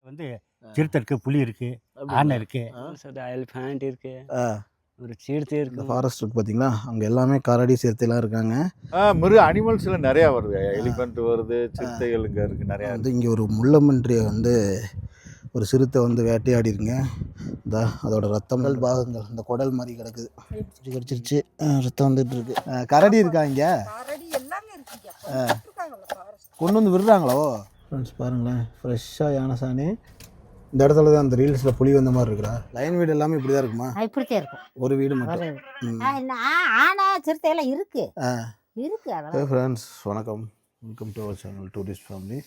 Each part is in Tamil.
வந்து சிறுத்தை இருக்கு, புலி இருக்கு, ஆனை இருக்கு, எலிஃபண்ட் இருக்கு, ஆ ஒரு சிறுத்தை இந்த இருக்கு. ஃபாரஸ்ட் இருக்கு பார்த்தீங்களா, அங்கே எல்லாமே கரடி சிறுத்தைலாம் இருக்காங்க. மிருக அனிமல்ஸ்ல நிறையா வருது. எலிஃபண்ட் வருது, சிறுத்தைகள் இங்கே இருக்குது நிறையா. வந்து இங்கே ஒரு முள்ளம்பன்றியை வந்து ஒரு சிறுத்தை வந்து வேட்டையாடிருங்க. இந்த அதோட ரத்தங்கள் பாகங்கள் இந்த குடல் மாதிரி கிடக்குது, கடிச்சிருச்சு, ரத்தம் வந்துட்டு இருக்கு. கரடி இருக்கா இங்கே? கொண்டு வந்து விடுறாங்களோ? ஃப்ரெண்ட்ஸ் பாருங்களேன், ஃப்ரெஷ்ஷாக யானைசாணி. இந்த இடத்துல தான் அந்த ரீல்ஸில் புலி வந்த மாதிரி இருக்கிறா. லைன் வீடு எல்லாமே இப்படி தான் இருக்குமா? இப்படித்தான் இருக்கும். ஒரு வீடு மட்டும். ஆனா சிறுத்தை எல்லாம் இருக்கு இருக்கு. ஃப்ரெண்ட்ஸ் வணக்கம், welcome to our channel tourist family.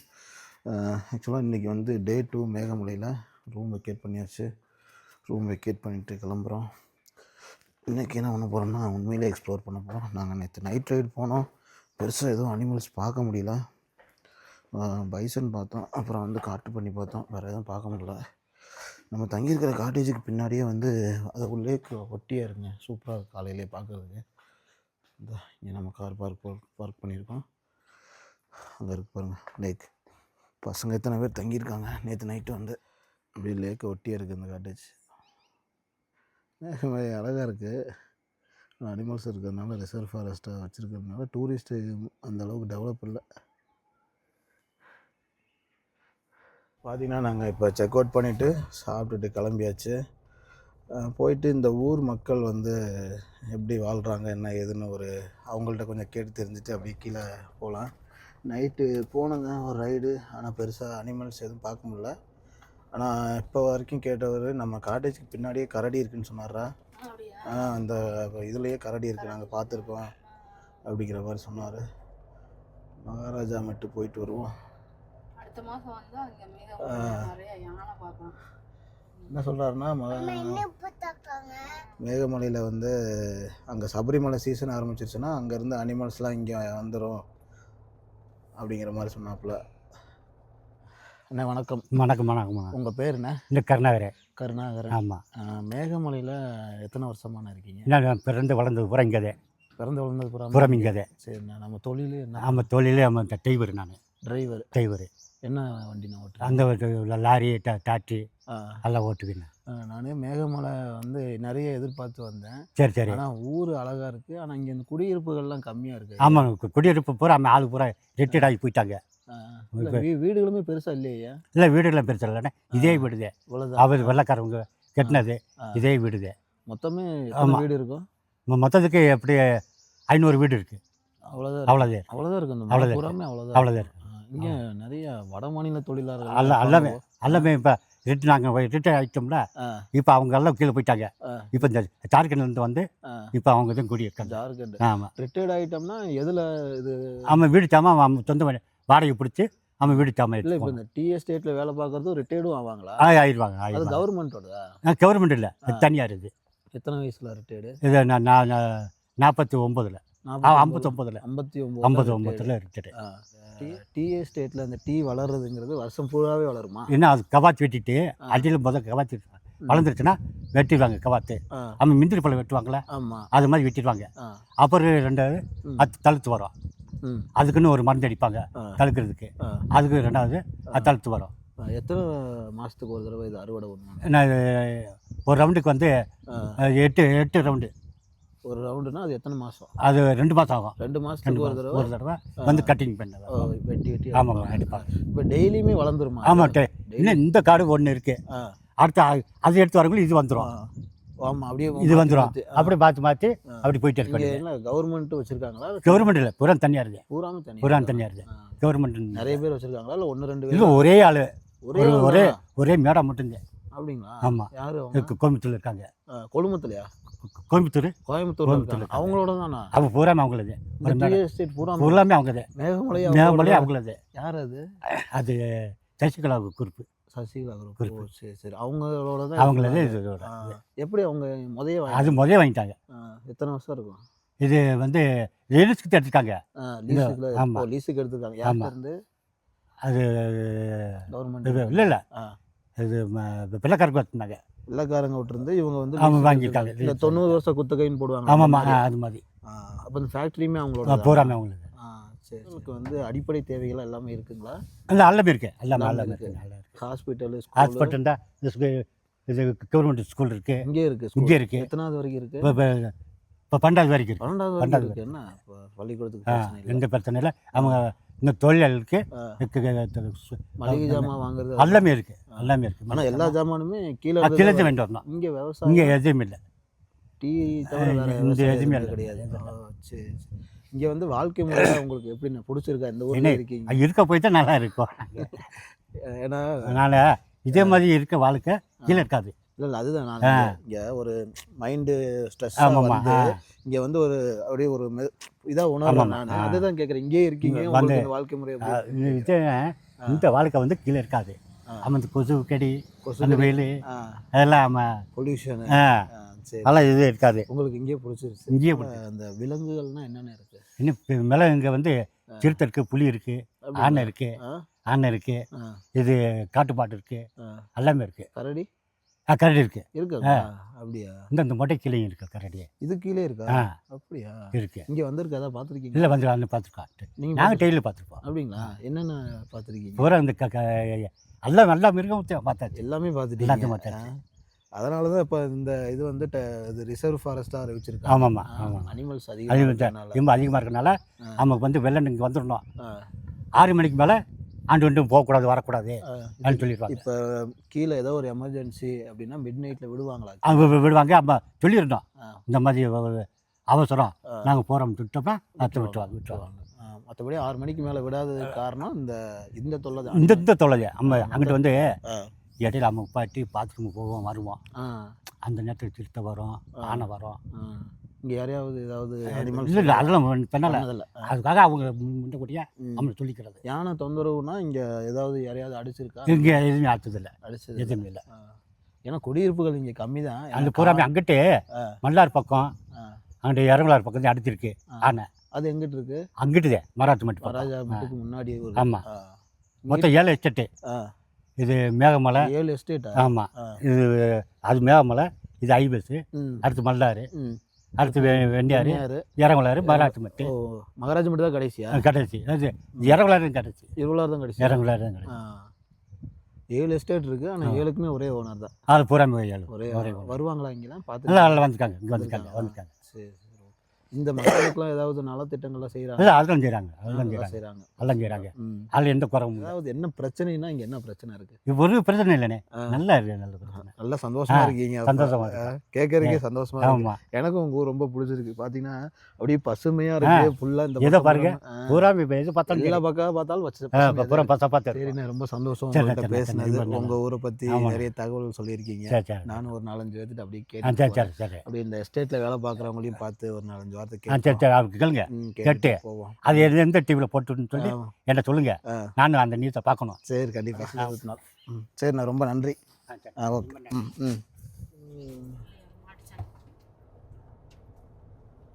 ஆக்சுவலாக இன்றைக்கி வந்து டே 2 மேகமலையில் ரூம் வெக்கேட் பண்ணியாச்சு. ரூம் வெக்கேட் பண்ணிவிட்டு கிளம்புறோம். இன்றைக்கி என்ன பண்ண போகிறோம்னா உண்மையிலே எக்ஸ்ப்ளோர் பண்ண போகிறோம். நாங்கள் நேற்று நைட் ரைடு போனோம், பெருசாக எதுவும் அனிமல்ஸ் பார்க்க முடியல. பைசன் பார்த்தோம், அப்புறம் வந்து காட்டு பண்ணி பார்த்தோம், வேறு எதுவும் பார்க்க முடியல. நம்ம தங்கியிருக்கிற காட்டேஜுக்கு பின்னாடியே வந்து அது உள்ளே ஒட்டியாக இருக்குங்க, சூப்பராக இருக்குது காலையிலே பார்க்குறதுக்கு. இந்த இங்கே நம்ம கார் பார்க் பண்ணியிருக்கோம், அங்கே இருக்கு பாருங்கள் லேக். பசங்க எத்தனை பேர் தங்கியிருக்காங்க நேற்று நைட்டு வந்து. அப்படியே லேக்கை ஒட்டியாக இருக்குது இந்த காட்டேஜ். அழகாக இருக்குது, அனிமல்ஸ் இருக்கிறதுனால ரிசர்வ் ஃபாரஸ்ட்டாக வச்சுருக்கிறதுனால டூரிஸ்ட்டு அந்தளவுக்கு டெவலப் இல்லை. பார்த்தீங்கன்னா நாங்கள் இப்போ செக் அவுட் பண்ணிவிட்டு சாப்பிட்டுட்டு கிளம்பியாச்சு. போயிட்டு இந்த ஊர் மக்கள் வந்து எப்படி வாழ்கிறாங்க என்ன ஏதுன்னு ஒரு அவங்கள்ட்ட கொஞ்சம் கேட்டு தெரிஞ்சுட்டு அப்படியே கீழே போகலாம். நைட்டு போனங்க ஒரு ரைடு, ஆனால் பெருசாக அனிமல்ஸ் எதுவும் பார்க்க முடியல. ஆனால் இப்போ வரைக்கும் கேட்டவர் நம்ம காட்டேஜுக்கு பின்னாடியே கரடி இருக்குதுன்னு சொன்னாரா. அந்த இதுலேயே கரடி இருக்குது, நாங்கள் பார்த்துருக்கோம் அப்படிங்கிற மாதிரி சொன்னார். மகாராஜா மட்டும் போயிட்டு வருவோம். அடுத்த மாதம் வந்து அங்கே நிறைய யானை பார்க்கலாம். என்ன சொல்கிறாருன்னா மேகமலையில் வந்து அங்கே சபரிமலை சீசன் ஆரம்பிச்சிருச்சுன்னா அங்கேருந்து அனிமல்ஸ்லாம் இங்கே வந்துடும் அப்படிங்கிற மாதிரி சொன்னாப்புல. அண்ணா வணக்கம். வணக்கம் வணக்கம். உங்கள் பேர் என்ன? இந்த கருணாகரன். கருணாகரன். ஆமாம். மேகமலையில் எத்தனை வருஷமான இருக்கீங்க? நான் பிறந்து வளர்ந்தது பூரா இங்கே. பிறந்து வளர்ந்தது புறம் இங்கே. சரிண்ணா. நம்ம தொழில் என்ன? ஆமாம், தொழிலே ஆமாம், டிரைவர். நான் டிரைவர். என்ன வண்டி நான் ஓட்டுறேன்? அந்த லாரி டாக்ஸி எல்லாம் ஓட்டுவேன். நான் மேகமலை வந்து நிறைய எதிர்பார்த்து வந்தேன். சரி சரி. ஆனால் ஊர் அழகாக இருக்குது, ஆனால் இங்கே இந்த குடியிருப்புகள்லாம் கம்மியாக இருக்குது. ஆமாம், குடியிருப்பு பூரா ஆளு பூரா ரிட்டையர்ட் ஆகி போயிட்டாங்க. வீடுகளுமே பெருசாக இல்லையா? இல்லை, வீடுகளும் பெருசாக இல்லைண்ணே, இதே வீடுதே. அவர் வெள்ளைக்காரவங்க கட்டினது இதே வீடுதே. மொத்தமே வீடு இருக்கும்? மொத்தத்துக்கு எப்படி 500 வீடு இருக்குது. அவ்வளோதான் இருக்கும். அவ்வளோதான். இங்கே நிறைய வட மாநில தொழிலாளர்கள் எல்லாமே இப்போ நாங்கள் ரிட்டையர் ஆகிட்டோம்ல, இப்போ அவங்க எல்லாம் கீழே போயிட்டாங்க. இப்போ இந்த ஜார்க்கண்ட்லேருந்து வந்து இப்போ அவங்க தான் குடியிருக்காங்க. ஜார்க்கண்ட். ஆமாம். ரிட்டையர்ட் ஆகிட்டோம்னா எதில் இது? ஆமாம், வீடு சாமான் சொந்த வாடகை பிடிச்சி அவன் வீடு சாமான். இல்லை, இப்போ இந்த டீ எஸ்டேட்டில் வேலை பார்க்குறதும் ரிட்டையர்டும் ஆவாங்களா? ஆயிடுவாங்க. அது கவர்மெண்ட்டோட? கவர்மெண்ட் இல்லை, தனியாக இருக்குது. எத்தனை வயசில் ரிட்டையர்டு? இது நான் 49. 59 ரிட்டையர்டு. டீ எஸ்டேட்டில் அந்த டீ வளர்றதுங்கிறது வருஷம் ஃபுல்லாகவே வளருமா? என்ன, அது கவாத்து வெட்டிட்டு அடியில் கவாத்து வளர்ந்துருச்சுன்னா வெட்டிடுவாங்க. கவாத்து அவங்க முந்திரி பழம் வெட்டுவாங்களே, ஆமாம், அது மாதிரி வெட்டிடுவாங்க. அப்புறம் 2வது அது தழுத்து வரும். அதுக்குன்னு ஒரு மருந்து அடிப்பாங்க தழுக்கிறதுக்கு. அதுக்கு 2வது அது தழுத்து வரும். எத்தனை மாதத்துக்கு ஒரு தடவை இது அறுவடை பண்ணுவாங்க? நான் ஒரு ரவுண்டுக்கு வந்து 8 ரவுண்டு. ஒரு ரவுண்டுனா அது எத்தனை மாதம்? அது 2 மாதம் ஆகும். 2 மாதத்துக்கு ஒரு தடவை வந்து கட்டிங் பண்ண வெட்டி. ஆமாம், எடுப்பாங்க. இப்போ டெய்லியுமே வளர்ந்துருமா? ஆமாம். இன்னும் இந்த காடு ஒன்று இருக்குது, அடுத்து அது எடுத்து வரக்குள்ள இது வந்துடும். ஆமாம், அப்படியே இது வந்துடும். அப்படியே மாற்றி அப்படி போயிட்டு இருக்காங்க. என்ன கவர்மெண்ட் வச்சுருக்காங்களா? கவர்மெண்ட் இல்லை, பூரா தனியாக இருக்குது. பூரா தனியாக இருக்குது. கவர்மெண்ட் நிறைய பேர் வச்சுருக்காங்களா? இல்லை 1-2 பேர்? இல்லை, ஒரே ஆள், ஒரே மேடம் மட்டும்தான். அப்படிங்களா? ஆமாம். யார்? கோயம்புத்தூர் இருக்காங்க. கொழும்புத்துலையா? கோயம்புத்தூர் அவங்களோட தானா? அவங்க பூராமே அவங்களது. பூராமே அவங்களது. மேகமலை அவங்களது. யார் அது? அது சசிகலா குரூப்பு. சசிகலா குரூப். சரி. அவங்களோட தான் அவங்களது. எப்படி அவங்க அது வாங்கிட்டாங்க. எத்தனை வருஷம் இருக்கும்? இது வந்து லீஸுக்கு எடுத்துருக்காங்க. ஆமாம், லீஸுக்கு எடுத்துருக்காங்க. யார்கிட்ட? அது கவர்மெண்ட். இல்லை, இது வெள்ளக்காரங்க வச்சுருந்தாங்க. வெள்ளக்காரங்க விட்டுருந்து இவங்க வந்து வாங்கிட்டாங்க. இந்த 90 வருஷம் குத்தகைன்னு போடுவாங்க. ஆமாம், அது மாதிரி. அப்போ இந்த ஃபேக்ட்ரியுமே அவங்களோட பூராமே அவங்களுக்கு. சரி. வந்து அடிப்படை தேவைகள் எல்லாமே இருக்குங்களா? இல்லை, எல்லாமே இருக்குது. எல்லாமே இருக்குது. ஹாஸ்பிட்டல் ஹாஸ்பிட்டல் தான் இது கவர்மெண்ட் ஸ்கூல் இருக்குது, இங்கே இருக்குது. இங்கே இருக்குது. எத்தனாவது வரைக்கும் இருக்குது? இப்போ 12வது வரைக்கும் இருக்குது. 12வது வரைக்கும் இருக்குது. என்ன இப்போ பள்ளிக்கூடத்துக்கு பிரச்சனை இல்லை. எந்த பிரச்சனை இல்லை. அவங்க இந்த தொழிலுக்கு மளிகை ஜாமான் வாங்குறது எல்லாமே இருக்குது, எல்லாமே இருக்குது. ஆனால் எல்லா ஜாமானுமே கீழே கீழே வேண்டி வரணும். இங்கே விவசாயம் இங்கே எதுவும் இல்லை, டீ தவிர வேறு இந்த எதுவுமே கிடையாது. சரி சரி. இங்கே வந்து வாழ்க்கை முறை உங்களுக்கு எப்படி பிடிச்சிருக்கா? இந்த ஊரில் இருக்கீங்க, இருக்க போய் தான் நல்லா இருக்கும். ஏன்னா அதனால் இதே மாதிரி இருக்க வாழ்க்கை கீழே இருக்காது. இல்லை அதுதான் நான் இங்கே ஒரு மைண்டு ஸ்ட்ரெஸ்ஸாக வந்து இங்கே வந்து ஒரு அப்படியே ஒரு இதாக உணர்றேன் நான். அதுதான் கேட்குறேன், இங்கேயே இருக்கீங்க, உங்களுக்கு இந்த வாழ்க்கை முறை இந்த வாழ்க்கை வந்து கீழே இருக்காது. அந்த கொசு கடி, அந்த வெயில், அதெல்லாம் பொல்யூஷன், சரி அதெல்லாம் இது இருக்காது. உங்களுக்கு இங்கேயே பிடிச்சிருச்சு. இங்கேயே அந்த விலங்குகள்னா என்னென்ன இருக்குது? இன்னும் மேலே இங்கே வந்து சிறுத்தை இருக்குது, புலி இருக்குது, ஆனை இருக்குது, இது காட்டுப்பாட்டு இருக்குது, எல்லாமே இருக்குது. கரடி கரடி இருக்குது. இருக்கு அப்படியா? இந்த மொட்டை கீழே இருக்குது கரடி. இது கீழே இருக்கா? அப்படியா? இருக்குது. இங்கே வந்திருக்கு, அதான் பார்த்துருக்கீங்க? இல்லை வந்து அந்த பார்த்துருக்கோம். நீங்கள் நாங்கள் டெய்லியில் பார்த்துருப்போம். அப்படிங்களா? என்னென்ன பார்த்துருக்கீங்க? பூரா இந்த எல்லாம் நல்லா மிருகம் பார்த்தாச்சு, எல்லாமே பார்த்துட்டீங்க. எல்லாத்தையும் பார்த்தாச்சு. அதனால தான் இப்போ இந்த இது வந்து இது ரிசர்வ் ஃபாரஸ்ட்டாக அறிவிச்சிருக்காங்க. ஆமாம்மா, ஆமாம். அனிமல்ஸ் ரொம்ப அதிகமாக இருக்கனால நமக்கு வந்து வெள்ளம் இங்கே வந்துடணும். 6 மணிக்கு மேலே ஆண்டு போகக்கூடாது, வரக்கூடாது அப்படின்னு சொல்லிடுவாங்க. இப்போ கீழே ஏதோ ஒரு எமர்ஜென்சி அப்படின்னா மிட் நைட்டில் விடுவாங்களா? விடுவாங்க. அப்போ சொல்லியிருந்தோம், இந்த மாதிரி அவசரம் நாங்கள் போகிறோம் விட்டோம்னா விட்டுருவாங்க. மற்றபடி 6 மணிக்கு மேலே விடாததுக்கு காரணம் இந்த தொல்லை தான். இந்த தொல்லை. நம்ம அங்கிட்டு வந்து இடையில நம்ம பாட்டி பாத்ரூம் போவோம், வருவோம். அந்த நேரத்தில் சிறுத்தை வரும், ஆனை வரும். இங்கே யாரையாவது ஏதாவது இல்லை அதெல்லாம் பண்ணல. அதுக்காக அவங்க முன்னக்கூடியா நம்மளை சொல்லிக்கிறது. யானை தொந்தரவுனா இங்கே ஏதாவது யாரையாவது அடிச்சிருக்கா? இங்கே எதுவுமே அடிச்சதில்லை, அடிச்சது எதுவுமே இல்லை. ஏன்னா குடியிருப்புகள் இங்கே கம்மி தான். அந்த பூராமே அங்கிட்டு மல்லார் பக்கம், அங்கிட்டு இரங்கலார் பக்கம் அடிச்சிருக்கு ஆனை. அது எங்கிட்டு இருக்கு? அங்கிட்டுதே மராத்து மட்டும். மராஜா மட்டுக்கு முன்னாடி. ஆமாம், மொத்தம் 7 எஸ்டேட்டு. இது மேகமலை. 7 எஸ்டேட். ஆமாம், இது அது மேகமலை, இது ஐபஸ், அடுத்து மல்லாறு, அடுத்து வெண்டியாறு, இரங்கலாறு, மராத்து மட்டு. மகாராஜ் மட்டும் தான் கடைசியா? கடைசி அது இரங்கலாறு கடைசி. இருவலாறு தான் கடைசி. இரங்கலாறு தான் கடைசி. 7 எஸ்டேட் இருக்குது, ஆனால் 7க்குமே ஒரே ஓனர் தான். அது பூராமே 7 ஒரே. வருவாங்களா இங்கெல்லாம் பார்த்து? நல்லா வந்துருக்காங்க, இங்கே வந்துருக்காங்க. சரி. இந்த மக்களுக்குலாம் ஏதாவது நலத்திட்டங்கள்லாம் செய்கிறாங்க? இல்லை அதெல்லாம் செய்கிறாங்க, அதெல்லாம் செய்கிறாங்க. அதில் எந்த குறவும் இல்லை. அதாவது என்ன பிரச்சனைனா இங்கே என்ன பிரச்சனை இருக்குது? இப்போ ஒரு பிரச்சனை இல்லைண்ணே, நல்லா இருக்கு, நல்ல பிரச்சனை. நல்லா சந்தோஷமாக இருக்கீங்க. சந்தோஷமா இருக்கு, கேட்கறதுக்கே சந்தோஷமாக இருக்கு. ஆமாம். எனக்கும் உங்கள் ஊர் ரொம்ப பிடிச்சிருக்கு. பார்த்தீங்கன்னா அப்படியே பசுமையாக இருக்குது ஃபுல்லாக. இந்த எதை பாருங்க, பூராமே எது பார்த்தாலும் எல்லா பக்கம் பார்த்தாலும் வச்சு பூரா பார்த்து. சரிண்ணே, ரொம்ப சந்தோஷம் உங்கள்கிட்ட பேசினது. உங்கள் ஊரை பற்றி நிறைய தகவல் சொல்லியிருக்கீங்க. நானும் ஒரு 4-5 பேர்த்துட்டு அப்படியே கேட்டு அப்படியே இந்த எஸ்டேட்டில் வேலை பார்க்குறவங்களையும் பார்த்து ஒரு 4-5 வார்த்தை கேளுங்க, கேட்டு அது எந்த டிவியில் போட்டுன்னு சொல்லி என்ன சொல்லுங்க, நானும் அந்த நியூஸை பார்க்கணும். சரி, கண்டிப்பாக. சரிண்ணா, ரொம்ப நன்றி. ஓகே.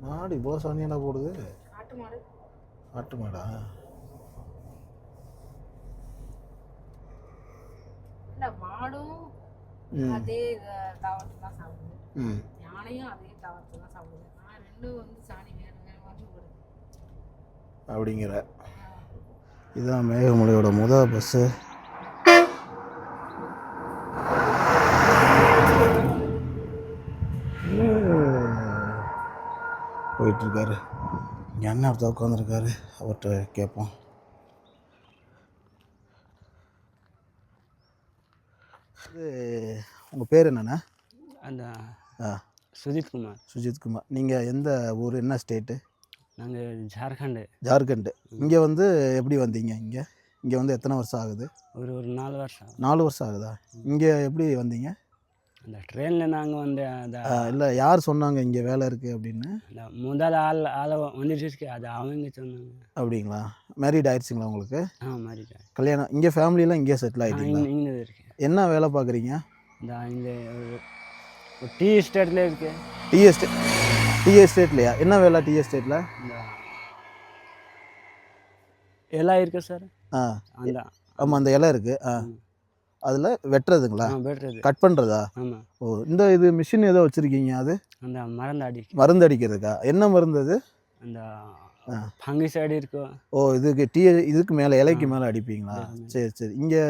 மாடு இவ்வளோ சாணியெல்லாம் போடுது? ஆட்டு மாடா? மாடும் அதே தாவரத்தை தான் சாப்பிடுது, யானையும் அதே தாவரத்தை தான் சாப்பிடுது. ஆனால் ரெண்டும் வந்து சாணி அப்படிங்கிற. இதுதான் மேகமலையோட முதல் பஸ்ஸு. போயிட்டுருக்காரு. இங்கே அண்ணன் ஒருத்தர் உட்காந்துருக்காரு, அவர்கிட்ட கேட்போம். இது உங்கள் பேர் என்னண்ணா? அந்த சுஜித்குமார். சுஜித்குமார். நீங்கள் எந்த ஊர், என்ன ஸ்டேட்டு? நாங்கள் ஜார்க்கண்டு. இங்கே வந்து எப்படி வந்தீங்க? இங்கே வந்து எத்தனை வருஷம் ஆகுது? ஒரு 4 வருஷம். 4 வருஷம் ஆகுதா? இங்கே எப்படி வந்தீங்க? அந்த ட்ரெயினில் நாங்கள் வந்து அந்த இல்லை, யார் சொன்னாங்க இங்கே வேலை இருக்குது அப்படின்னு? அந்த முதல் ஆளை வந்துருச்சு, அது அவங்க சொன்னாங்க. அப்படிங்களா? மேரீட் ஆயிடுச்சுங்களா உங்களுக்கு? மேரீட். கல்யாணம்? இங்கே ஃபேமிலியெலாம் இங்கே செட்டில் ஆகிட்டீங்களா? இங்கே இருக்கு. என்ன வேலை பார்க்குறீங்க? இந்த டீ எஸ்டேட்டில் இருக்கு. டீ எஸ்டேட்லையா? என்ன வேலை டீ எஸ்டேட்டில்? எல்லாம் இருக்கு சார். அந்த ஆமாம், அந்த இலை இருக்குது. அதில் வெட்டுறதுங்களா? வெட்டுறது, கட் பண்ணுறதா? ஆமாம். ஓ, இந்த இது மிஷின் ஏதோ வச்சுருக்கீங்க, அது அந்த மருந்து மருந்து அடிக்கிறதுக்கா? என்ன மருந்து அது? அந்த ஃபங்கிசைடு இருக்கும். ஓ இதுக்கு இதுக்கு மேலே இலைக்கு மேலே அடிப்பீங்களா? சரி சரி. இங்கே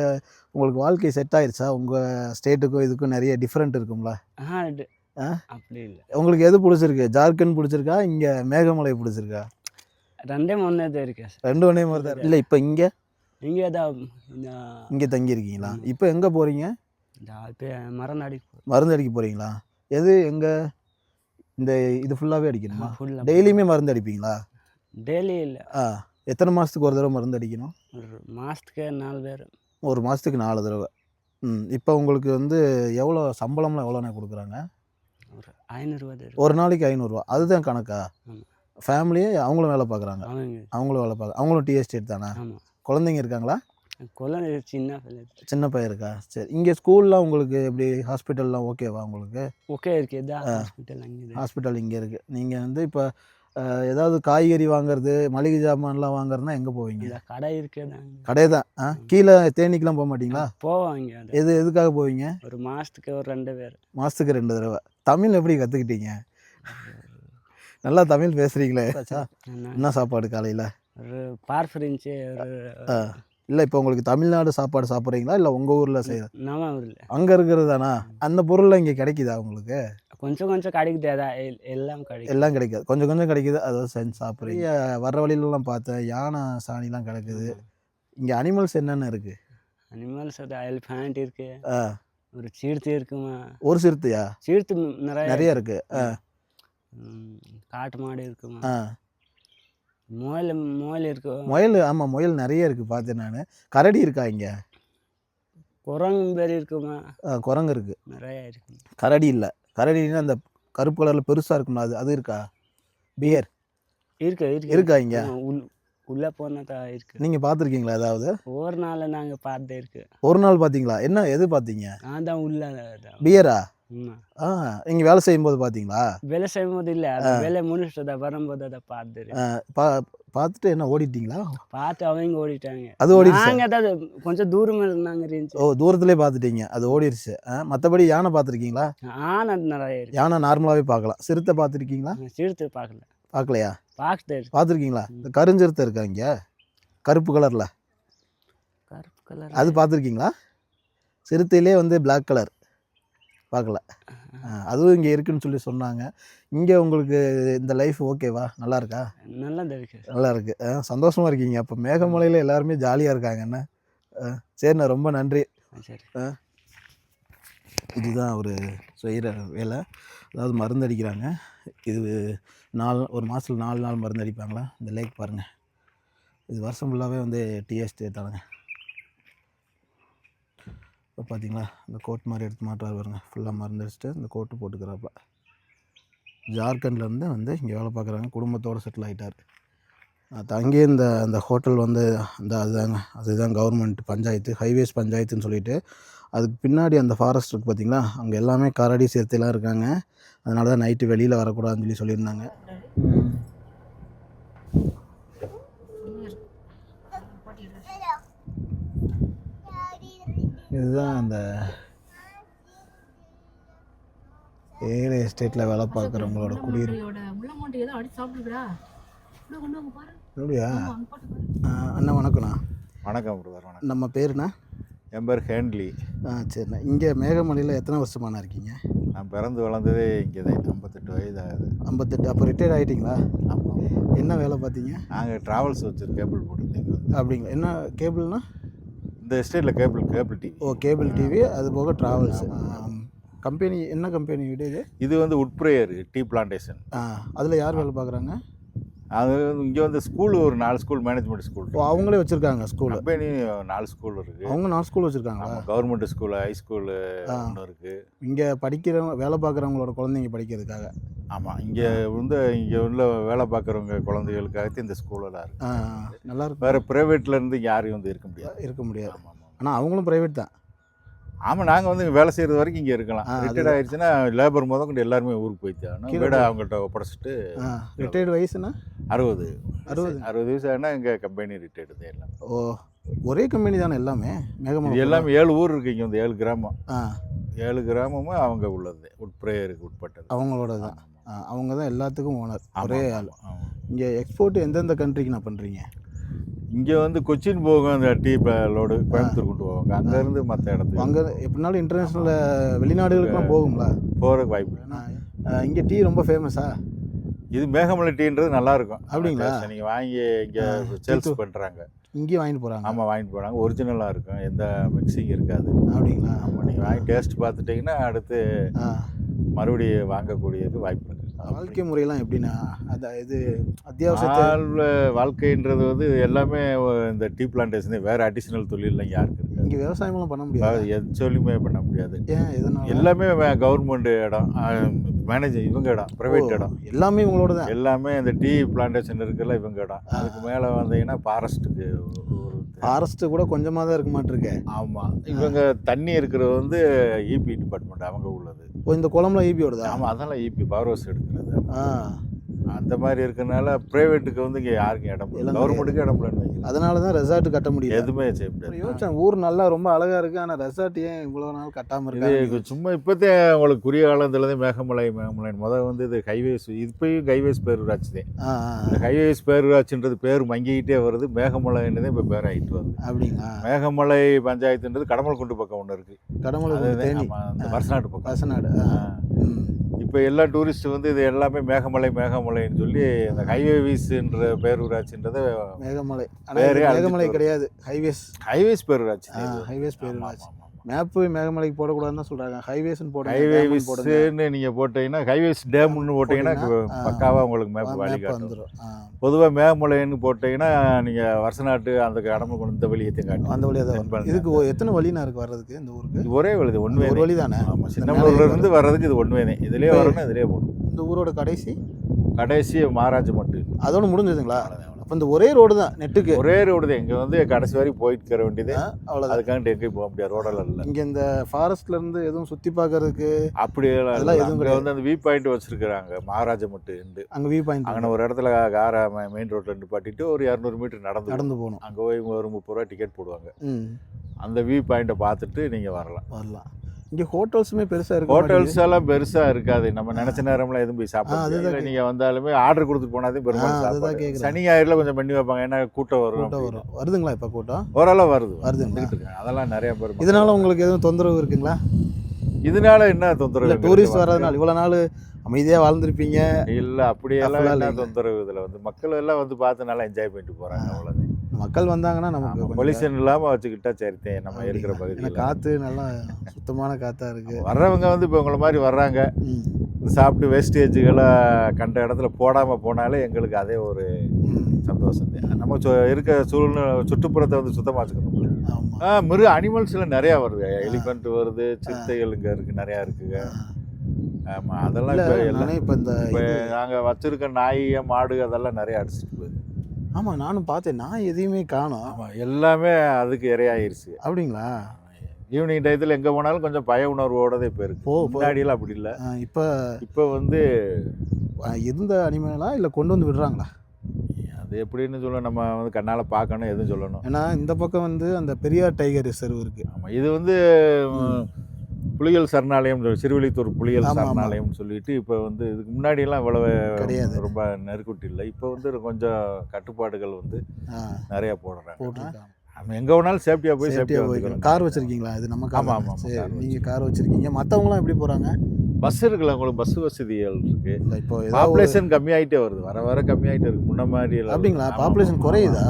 உங்களுக்கு வாழ்க்கை செட் ஆயிருச்சா? உங்கள் ஸ்டேட்டுக்கும் இதுக்கும் நிறைய டிஃப்ரெண்ட் இருக்கும்ல? அப்படி இல்லை. உங்களுக்கு எது பிடிச்சிருக்கு? ஜார்க்கண்ட் பிடிச்சிருக்கா, இங்கே மேகமலை பிடிச்சிருக்கா? ரெண்டே ஒன்றே தான் இருக்கு சார். ரெண்டு ஒன்றே மாதிரி தான். இல்லை இப்போ இங்கே தான் இங்கே தங்கியிருக்கீங்களா? இப்போ எங்கே போகிறீங்க? மருந்து அடிக்க போகிறீங்களா? எது எங்கே இந்த இது ஃபுல்லாகவே அடிக்கணுமா? ஃபுல்லாக டெய்லியுமே மருந்து அடிப்பீங்களா? டெய்லி இல்லை. எத்தனை மாதத்துக்கு ஒரு தடவை மருந்து அடிக்கணும்? ஒரு மாதத்துக்கு 4 பேர். ஒரு மாதத்துக்கு 4 தடவை. இப்போ உங்களுக்கு வந்து எவ்வளோ சம்பளம்லாம் எவ்வளோண்ணே கொடுக்குறாங்க? ஒரு 500 ரூபா. ஒரு நாளைக்கு 500 ரூபா. அதுதான் கணக்கா? ஃபேமிலியே அவங்களும் வேலை பார்க்குறாங்க? அவங்களும் வேலை பார்க்க. அவங்களும் டீ எஸ்டேட் தானே? குழந்தைங்க இருக்காங்களா? குழந்தை சின்ன பையன் இருக்கா? சரி. இங்கே ஸ்கூல்லாம் உங்களுக்கு எப்படி, ஹாஸ்பிட்டல்லாம் ஓகேவா உங்களுக்கு? ஓகே இருக்குது. ஹாஸ்பிட்டல் இங்கே இருக்குது. நீங்கள் வந்து இப்போ ஏதாவது காய்கறி வாங்குறது, மளிகை சாமான்லாம் வாங்குறதுனா எங்கே போவீங்க? கடை இருக்குது. கடை தான். கீழே தேனிக்கெலாம் போக மாட்டீங்களா? போவாங்க. எதுக்காக போவீங்க? ஒரு மாதத்துக்கு ஒரு 2 பேர். மாதத்துக்கு 2 தடவை. தமிழ் எப்படி கற்றுக்கிட்டீங்க? நல்லா தமிழ் பேசுகிறீங்களே. என்ன சாப்பாடு காலையில்? ஒரு பார்ஃபரிஞ்சு ஒரு இல்லை இப்போ உங்களுக்கு தமிழ்நாடு சாப்பாடு சாப்பிட்றீங்களா, இல்லை உங்கள் ஊரில் செய்ய? நம்ம ஊரில் அங்கே இருக்கிறது தானா? அந்த பொருள்லாம் இங்கே கிடைக்குதா உங்களுக்கு? கொஞ்சம் கொஞ்சம் கிடைக்குது. எல்லாம் கிடைக்கும். எல்லாம் கிடைக்காது, கொஞ்சம் கொஞ்சம் கிடைக்குது. அதாவது செஞ்சு சாப்பிட்றீங்க. வர்ற வழியிலலாம் பார்த்தேன் யானை சாணிலாம் கிடக்குது. இங்கே அனிமல்ஸ் என்னென்ன இருக்குது? அனிமல்ஸ் எலிஃபண்ட் இருக்கு. ஒரு சிறுத்தை இருக்குமா? ஒரு சிறுத்தையா? சிறுத்தை நிறைய இருக்கு. காட்டு மாடு இருக்குமா? முயல் இருக்கு. முயல்? ஆமாம், முயல் நிறைய இருக்குது பார்த்தேன் நான். கரடி இருக்கா இங்கே? குரங்கு பேர் இருக்குமா? குரங்கு இருக்குது, நிறைய இருக்கு. கரடி இல்லை. கரடின்னா அந்த கருப்பு கலரில் பெருசாக இருக்கும்ல, அது இருக்கா? பியர் இருக்கா இங்கே? உள்ளே போனதா இருக்கு. நீங்கள் பார்த்துருக்கீங்களா ஏதாவது? ஒரு நாள் நாங்கள் பார்த்தே இருக்கு. ஒரு நாள் பார்த்தீங்களா? என்ன எது பார்த்தீங்க? நான் தான் உள்ள. பியரா? இங்கே வேலை செய்யும்போது பார்த்தீங்களா? வேலை செய்யும்போது இல்லை, வேலை முடிச்சுட்டு வரும்போது அதை பார்த்துட்டு என்ன ஓடிட்டீங்களா? பார்த்து அவங்க ஓடிட்டாங்க. அது ஓடிடுச்சு. நாங்கள் ஏதாவது கொஞ்சம் தூரமாக இருந்தாங்க. ஓ, தூரத்துலேயே பார்த்துட்டீங்க, அது ஓடிடுச்சு. மற்றபடி யானை பார்த்துருக்கீங்களா? ஆனை நிறைய இருக்கு. யானை நார்மலாகவே பார்க்கலாம். சிறுத்தை பார்த்துருக்கீங்களா? சிறுத்தை பார்க்கலையா? பார்த்துருக்கீங்களா? இந்த கருஞ்சிறுத்தை இருக்கா இங்கே, கருப்பு கலரில்? அது பார்த்துருக்கீங்களா? சிறுத்தையிலே வந்து பிளாக் கலர் பார்க்கல. அதுவும் இங்கே இருக்குன்னு சொல்லி சொன்னாங்க. இங்கே உங்களுக்கு இந்த லைஃப் ஓகேவா? நல்லா இருக்கா? நல்லா இருக்கு. சந்தோஷமாக இருக்கீங்க. அப்போ மேகமலையில் எல்லாருமே ஜாலியாக இருக்காங்க என்ன? சரிண்ணா, ரொம்ப நன்றி. இதுதான் அவர் செய்கிற வேலை. அதாவது மருந்து அடிக்கிறாங்க. இது ஒரு மாதத்தில் 4 நாள் மருந்து அடிப்பாங்களா? இந்த லேக் பாருங்கள், இது வருஷம் ஃபுல்லாகவே வந்து டீ எஸ்டேட் தானுங்க. இப்போ பார்த்தீங்களா, இந்த கோட் மாதிரி எடுத்து மாட்டுவார் பாருங்க. ஃபுல்லாக மருந்து அடிச்சுட்டு இந்த கோட்டு போட்டுக்கிறாப்ப. ஜார்க்கண்ட்லேருந்து வந்து இங்கே வேலை பார்க்குறாங்க. குடும்பத்தோடு செட்டில் ஆகிட்டார். தங்கி அந்த ஹோட்டல் வந்து அதுதான் கவர்மெண்ட் பஞ்சாயத்து, ஹைவேஸ் பஞ்சாயத்துன்னு சொல்லிட்டு. அதுக்கு பின்னாடி அந்த ஃபாரஸ்ட் இருக்குது பார்த்தீங்களா, அங்கே எல்லாமே கரடி சிறுத்தைலாம் இருக்காங்க. அதனால தான் நைட்டு வெளியில் வரக்கூடாதுன்னு சொல்லியிருந்தாங்க. இதுதான் அந்த ஏழை எஸ்டேட்டில் வேலை பார்க்குறவங்களோட குடியிருப்பு. அப்படியா? அண்ணா வணக்கண்ணா. வணக்கம் பிரதர். வணக்கம். நம்ம பேருண்ணா? என் பேர் ஹேண்ட்லி. சரிண்ணா. இங்கே மேகமலையில் எத்தனை வருஷமாண்ணா இருக்கீங்க? நான் பிறந்து வளர்ந்ததே இங்கே தான். 58 வயது ஆகுது. 58. அப்போ ரிட்டையர்ட் ஆகிட்டிங்களா? ஆமாம். என்ன வேலை பார்த்தீங்க? நாங்கள் ட்ராவல்ஸ் வச்சு கேபிள் போட்டிருந்தீங்க. அப்படிங்களா? என்ன கேபிள்னா? இந்த எஸ்டேட்டில் கேபிள் டிவி. ஓ, கேபிள் டிவி. அது போக ட்ராவல்ஸ். கம்பெனி என்ன கம்பெனி வீடு இது? இது வந்து உட்பிரேயர் டீ பிளான்டேஷன். அதில் யார் வேலை பார்க்குறாங்க? அது இங்கே வந்து ஸ்கூல் ஒரு 4 ஸ்கூல், மேனேஜ்மெண்ட் ஸ்கூல். ஓ, அவங்களே வச்சுருக்காங்க ஸ்கூல்? கம்பெனி 4 ஸ்கூல் இருக்குது. அவங்க 4 ஸ்கூல் வச்சுருக்காங்களா? கவர்மெண்ட் ஸ்கூல், ஹை ஸ்கூலு ஒன்று இருக்குது. இங்கே படிக்கிறவங்க, வேலை பார்க்குறவங்களோட குழந்தைங்க படிக்கிறதுக்காக? ஆமாம். இங்கே உள்ள வேலை பார்க்குறவங்க குழந்தைகளுக்காக இந்த ஸ்கூலெல்லாம் இருக்குது. நல்லாயிருக்கு. வேறு ப்ரைவேட்லேருந்து யாரையும் வந்து இருக்க முடியாது. ஆனால் அவங்களும் ப்ரைவேட் தான். ஆமாம். நாங்கள் வந்து வேலை செய்கிறது வரைக்கும் இங்கே இருக்கலாம். ரிட்டையர்ட் ஆகிடுச்சுன்னா லேபர் கொண்டு எல்லாருமே ஊருக்கு போயிட்டாங்க. வீடை அவங்கள்ட்ட ஒப்படைச்சிட்டு. ரிட்டையர்டு வயசுனா? 60 வயசு ஆனால் எங்கள் கம்பெனி ரிட்டையர்டு தான் எல்லாம். ஓ, ஒரே கம்பெனி தானே எல்லாமே? மேகமலை எல்லாமே 7 ஊர் இருக்குது இங்கே வந்து 7 கிராமம். 7 கிராமமும் அவங்க உள்ளது உட்பிரேயருக்கு உட்பட்டது அவங்களோட தான். அவங்க தான் எல்லாத்துக்கும் ஓனர், ஒரே ஆள். ஆமாம். இங்கே எக்ஸ்போர்ட் எந்தெந்த கண்ட்ரிக்கு நான் பண்ணுறீங்க? இங்கே வந்து கொச்சின் போகும் அந்த டீ லோடு கோயம்புத்தூர் கொண்டு போவாங்க, அங்கேருந்து மற்ற இடத்துக்கு அங்கே எப்படினாலும் இன்டர்நேஷ்னலில் வெளிநாடுகளுக்குலாம் போகுங்களா? போகிறதுக்கு வாய்ப்பு. இங்கே டீ ரொம்ப ஃபேமஸா? இது மேகமலை டீன்றது நல்லாயிருக்கும். அப்படிங்களா? நீங்கள் வாங்கி இங்கே சேல்ஸ் பண்ணுறாங்க, இங்கேயும் வாங்கிட்டு போகிறாங்க. ஆமாம் வாங்கிட்டு போகிறாங்க. ஒரிஜினலாக இருக்கும், எந்த மிக்சிங் இருக்காது. அப்படிங்களா? ஆமாம், நீங்கள் வாங்கி டேஸ்ட் பார்த்துட்டிங்கன்னா அடுத்து மறுபடியும் வாங்கக்கூடியது வாய்ப்பு இருக்குது. வாழ்க்கை முறையெல்லாம் எப்படின்னா இது அத்தியாவசிய வாழ்க்கைன்றது வந்து எல்லாமே இந்த டீ பிளான்டேஷன், வேறு அடிஷ்னல் தொழிலெலாம் யாருக்கு இருக்குது. இங்கே விவசாயமெல்லாம் பண்ண முடியாது, எதுலையுமே பண்ண முடியாது. ஏன் எதனால? எல்லாமே கவர்மெண்ட் இடம், மேனேஜர் இவங்க இடம், ப்ரைவேட் இடம், எல்லாமே உங்களோட தான். எல்லாமே இந்த டீ பிளான்டேஷன் இருக்குல்ல இவங்க இடம். அதுக்கு மேலே வந்தீங்கன்னா ஃபாரஸ்ட்டுக்கு ஃபாரஸ்ட்டு கூட கொஞ்சமாக தான் இருக்க மாட்டிருக்கு. ஆமாம், இவங்க தண்ணி இருக்கிறது வந்து இபி டிபார்ட்மெண்ட் அவங்க உள்ளது. இந்த குளம்ல ஈபியோடதா? ஆமாம், அதெல்லாம் இபி பவர் ஹவுஸ் எடுக்கிறது. அந்த மாதிரி இருக்கிறதுனால ப்ரைவேட்டுக்கு வந்து இங்கே யாருக்கும் இடம் இல்லை, கவர்மெண்ட்டுக்கு இடம் இல்லைன்னு வைக்கலாம். அதனால தான் ரெசார்ட் கட்ட முடியும், எதுவுமே செய்ய முடியாது. யோசிச்சேன் ஊர் நல்லா ரொம்ப அழகாக இருக்குது, ஆனால் ரெசார்ட் ஏன் இவ்வளோ நாள் கட்டாமல் இருக்கு? இது சும்மா இப்போத்தே உங்களுக்கு குறுகிய காலத்துலேருந்து மேகமலை முதல் வந்து இது ஹைவேஸ், இப்பயும் ஹைவேஸ் பேரூராட்சி தான். இந்த ஹைவேஸ் பேரூராட்சின்றது பேர் மங்கிக்கிட்டே வருது, மேகமலைன்னு இப்போ பேர் ஆகிட்டு வருது. அப்படிங்களா? மேகமலை பஞ்சாயத்துன்றது கடமல்குண்டு பக்கம் ஒன்று இருக்குது, கடமலை இந்த வருஷநாடு பக்கம். வருஷநாடு. இப்போ எல்லா டூரிஸ்ட்டு வந்து இது எல்லாமே மேகமலைன்னு சொல்லி இந்த ஹைவேஸ்ன்ற பேரூராட்சின்றதை மேகமலை, ஆனால் மேகமலை கிடையாது, ஹைவேஸ் பேரூராட்சி. ஹைவேஸ் பேரூராட்சி. மேப்பு மேகமலைக்கு போடக்கூடாதுன்னு தான் சொல்கிறாங்க, ஹைவேஸ்ன்னு போடுங்க. ஹைவேஸ்ன்னு நீங்கள் போட்டிங்கன்னா ஹைவேஸ் டேம்னு போட்டிங்கன்னா பக்காவாக உங்களுக்கு மேப் வழி காட்டும். பொதுவாக மேகமலைன்னு போட்டிங்கன்னா நீங்கள் வருஷநாட்டு அந்த கடமை கொண்டு இந்த வழியை காட்டும், அந்த வழியாக தான். இதுக்கு எத்தனை வழினா இருக்குது வர்றதுக்கு இந்த ஊருக்கு? இது ஒரே வழி, ஒன்வே ஒரு வழி தானே. ஆமாம், சின்னமலூர்லேருந்து வர்றதுக்கு இது ஒன்வே தான். இதுலேயே வரணும், இதிலே போகணும். இந்த ஊரோட கடைசி மகாராஜ் மட்டும் அதோட முடிஞ்சதுங்களா? அப்போ இந்த ஒரே ரோடு தான் நெட்டுக்கு, ஒரே ரோடு தான். இங்கே வந்து கடைசி வரைக்கும் போயிட்டு இருக்கிற வேண்டியது, அவ்வளோதான். அதுக்காண்டி எங்கேயும் போக முடியாது, ரோடெல்லாம் இல்லை. இங்கே இந்த ஃபாரஸ்ட்லேருந்து எதுவும் சுற்றி பார்க்கறதுக்கு அப்படியெல்லாம் எதுவும் கிடையாது. வந்து அந்த வியூ பாயிண்ட் வச்சுருக்குறாங்க, மகாராஜா மட்டும். அங்கே வியூ பாயிண்ட் அங்கே ஒரு இடத்துல காரை மெயின் ரோட்டில் நிப்பாட்டிட்டு ஒரு 200 மீட்டர் நடந்து போகணும். அங்கே போய் ஒரு 30 ரூபா டிக்கெட் போடுவாங்க. அந்த வியூ பாயிண்ட்டை பார்த்துட்டு நீங்கள் வரலாம். இங்கே ஹோட்டல்ஸுமே பெருசாக இருக்குது. ஹோட்டல்ஸ் எல்லாம் பெருசாக இருக்காது, நம்ம நினச்ச நேரம்லாம் எதுவும் போய் சாப்பிட. நீங்கள் வந்தாலுமே ஆர்டர் கொடுத்துட்டு போனாதே பெரும்பாலும் சாப்பிடுவாங்க. சனி ஞாயிறுல கொஞ்சம் பண்ணி வைப்பாங்க, ஏன்னா கூட்டம் வரும். வருதுங்களா இப்போ கூட்டம்? ஓரளவு வருது. அதெல்லாம் நிறைய பேர். இதனால உங்களுக்கு எதுவும் தொந்தரவு இருக்குங்களா? இதனால என்ன தொந்தரவு? டூரிஸ்ட் வர்றதுனால இவ்வளோ நாள் அமைதியாக வாழ்ந்துருப்பீங்க. இல்லை, அப்படியெல்லாம் என்ன தொந்தரவு? இதில் வந்து மக்கள் எல்லாம் வந்து பார்த்து நல்லா என்ஜாய் பண்ணிட்டு போகிறாங்க, அவ்வளோதான். மக்கள் வந்தாங்கன்னா நமக்கு பொல்யூஷன் இல்லாமல் வச்சுக்கிட்டா சரித்தேன். நம்ம இருக்கிற பகுதியில் காற்று நல்லா சுத்தமான காற்றா இருக்குது. வர்றவங்க வந்து இப்போ உங்களை மாதிரி வர்றாங்க, சாப்பிட்டு வேஸ்டேஜுகளை கண்ட இடத்துல போடாமல் போனாலே எங்களுக்கு அதே ஒரு சந்தோஷம் தான். நம்ம இருக்க சுற்றுப்புறத்தை வந்து சுத்தமாக வச்சுக்கணும். அனிமல்ஸ்லாம் நிறையா வருது, எலிஃபண்ட் வருது, சிறுத்தைகள் இங்கே இருக்குது, நிறையா இருக்குங்க. ஆமாம், அதெல்லாம் இப்போ எல்லாம் இப்போ நாங்கள் வச்சுருக்க நாய் மாடு அதெல்லாம் நிறையா அடிச்சுட்டு போகுது. ஆமாம், நானும் பார்த்தேன், நான் எதையுமே காணோம். ஆமாம், எல்லாமே அதுக்கு இரையாயிருச்சு. அப்படிங்களா? ஈவினிங் டயத்தில் எங்கே போனாலும் கொஞ்சம் பய உணர்வோடதே இப்போ இருக்குது. முன்னாடியெல்லாம் அப்படி இல்லை. இப்போ வந்து இருந்த அனிமலா இல்லை கொண்டு வந்து விடுறாங்களா? அது எப்படின்னு சொல்ல நம்ம வந்து கண்ணால் பார்க்கணும், எதுவும் சொல்லணும். ஏன்னா இந்த பக்கம் வந்து அந்த பெரியார் டைகர் ரிசர்வ் இருக்குது. ஆமாம், இது வந்து புலிகள் சரணாலயம், சிறுவிழித்தூர் புலிகள் சரணாலயம்னு சொல்லிட்டு இப்போ வந்து இதுக்கு முன்னாடியெல்லாம் இவ்வளவு கிடையாது, ரொம்ப நெருக்குட்டி இல்லை. இப்போ வந்து கொஞ்சம் கட்டுப்பாடுகள் வந்து நிறையா போடுறாங்க. நம்ம எங்கே வேணாலும் சேஃப்டியாக போய் சேஃப்டியாக போய்க்கிறோம். கார் வச்சுருக்கீங்களா? இது நம்ம ஆமாம் ஆமாம், சரி, நீங்கள் கார் வச்சுருக்கீங்க. மற்றவங்களாம் எப்படி போகிறாங்க? பஸ் இருக்குல்ல, உங்களுக்கு பஸ் வசதிகள் இருக்குது. இல்லை, இப்போ பாப்புலேஷன் கம்மியாகிட்டே வருது, வர கம்மியாகிட்டே இருக்குது. முன்ன மாதிரி இல்லை. அப்படிங்களா? பாப்புலேஷன் குறையுதா?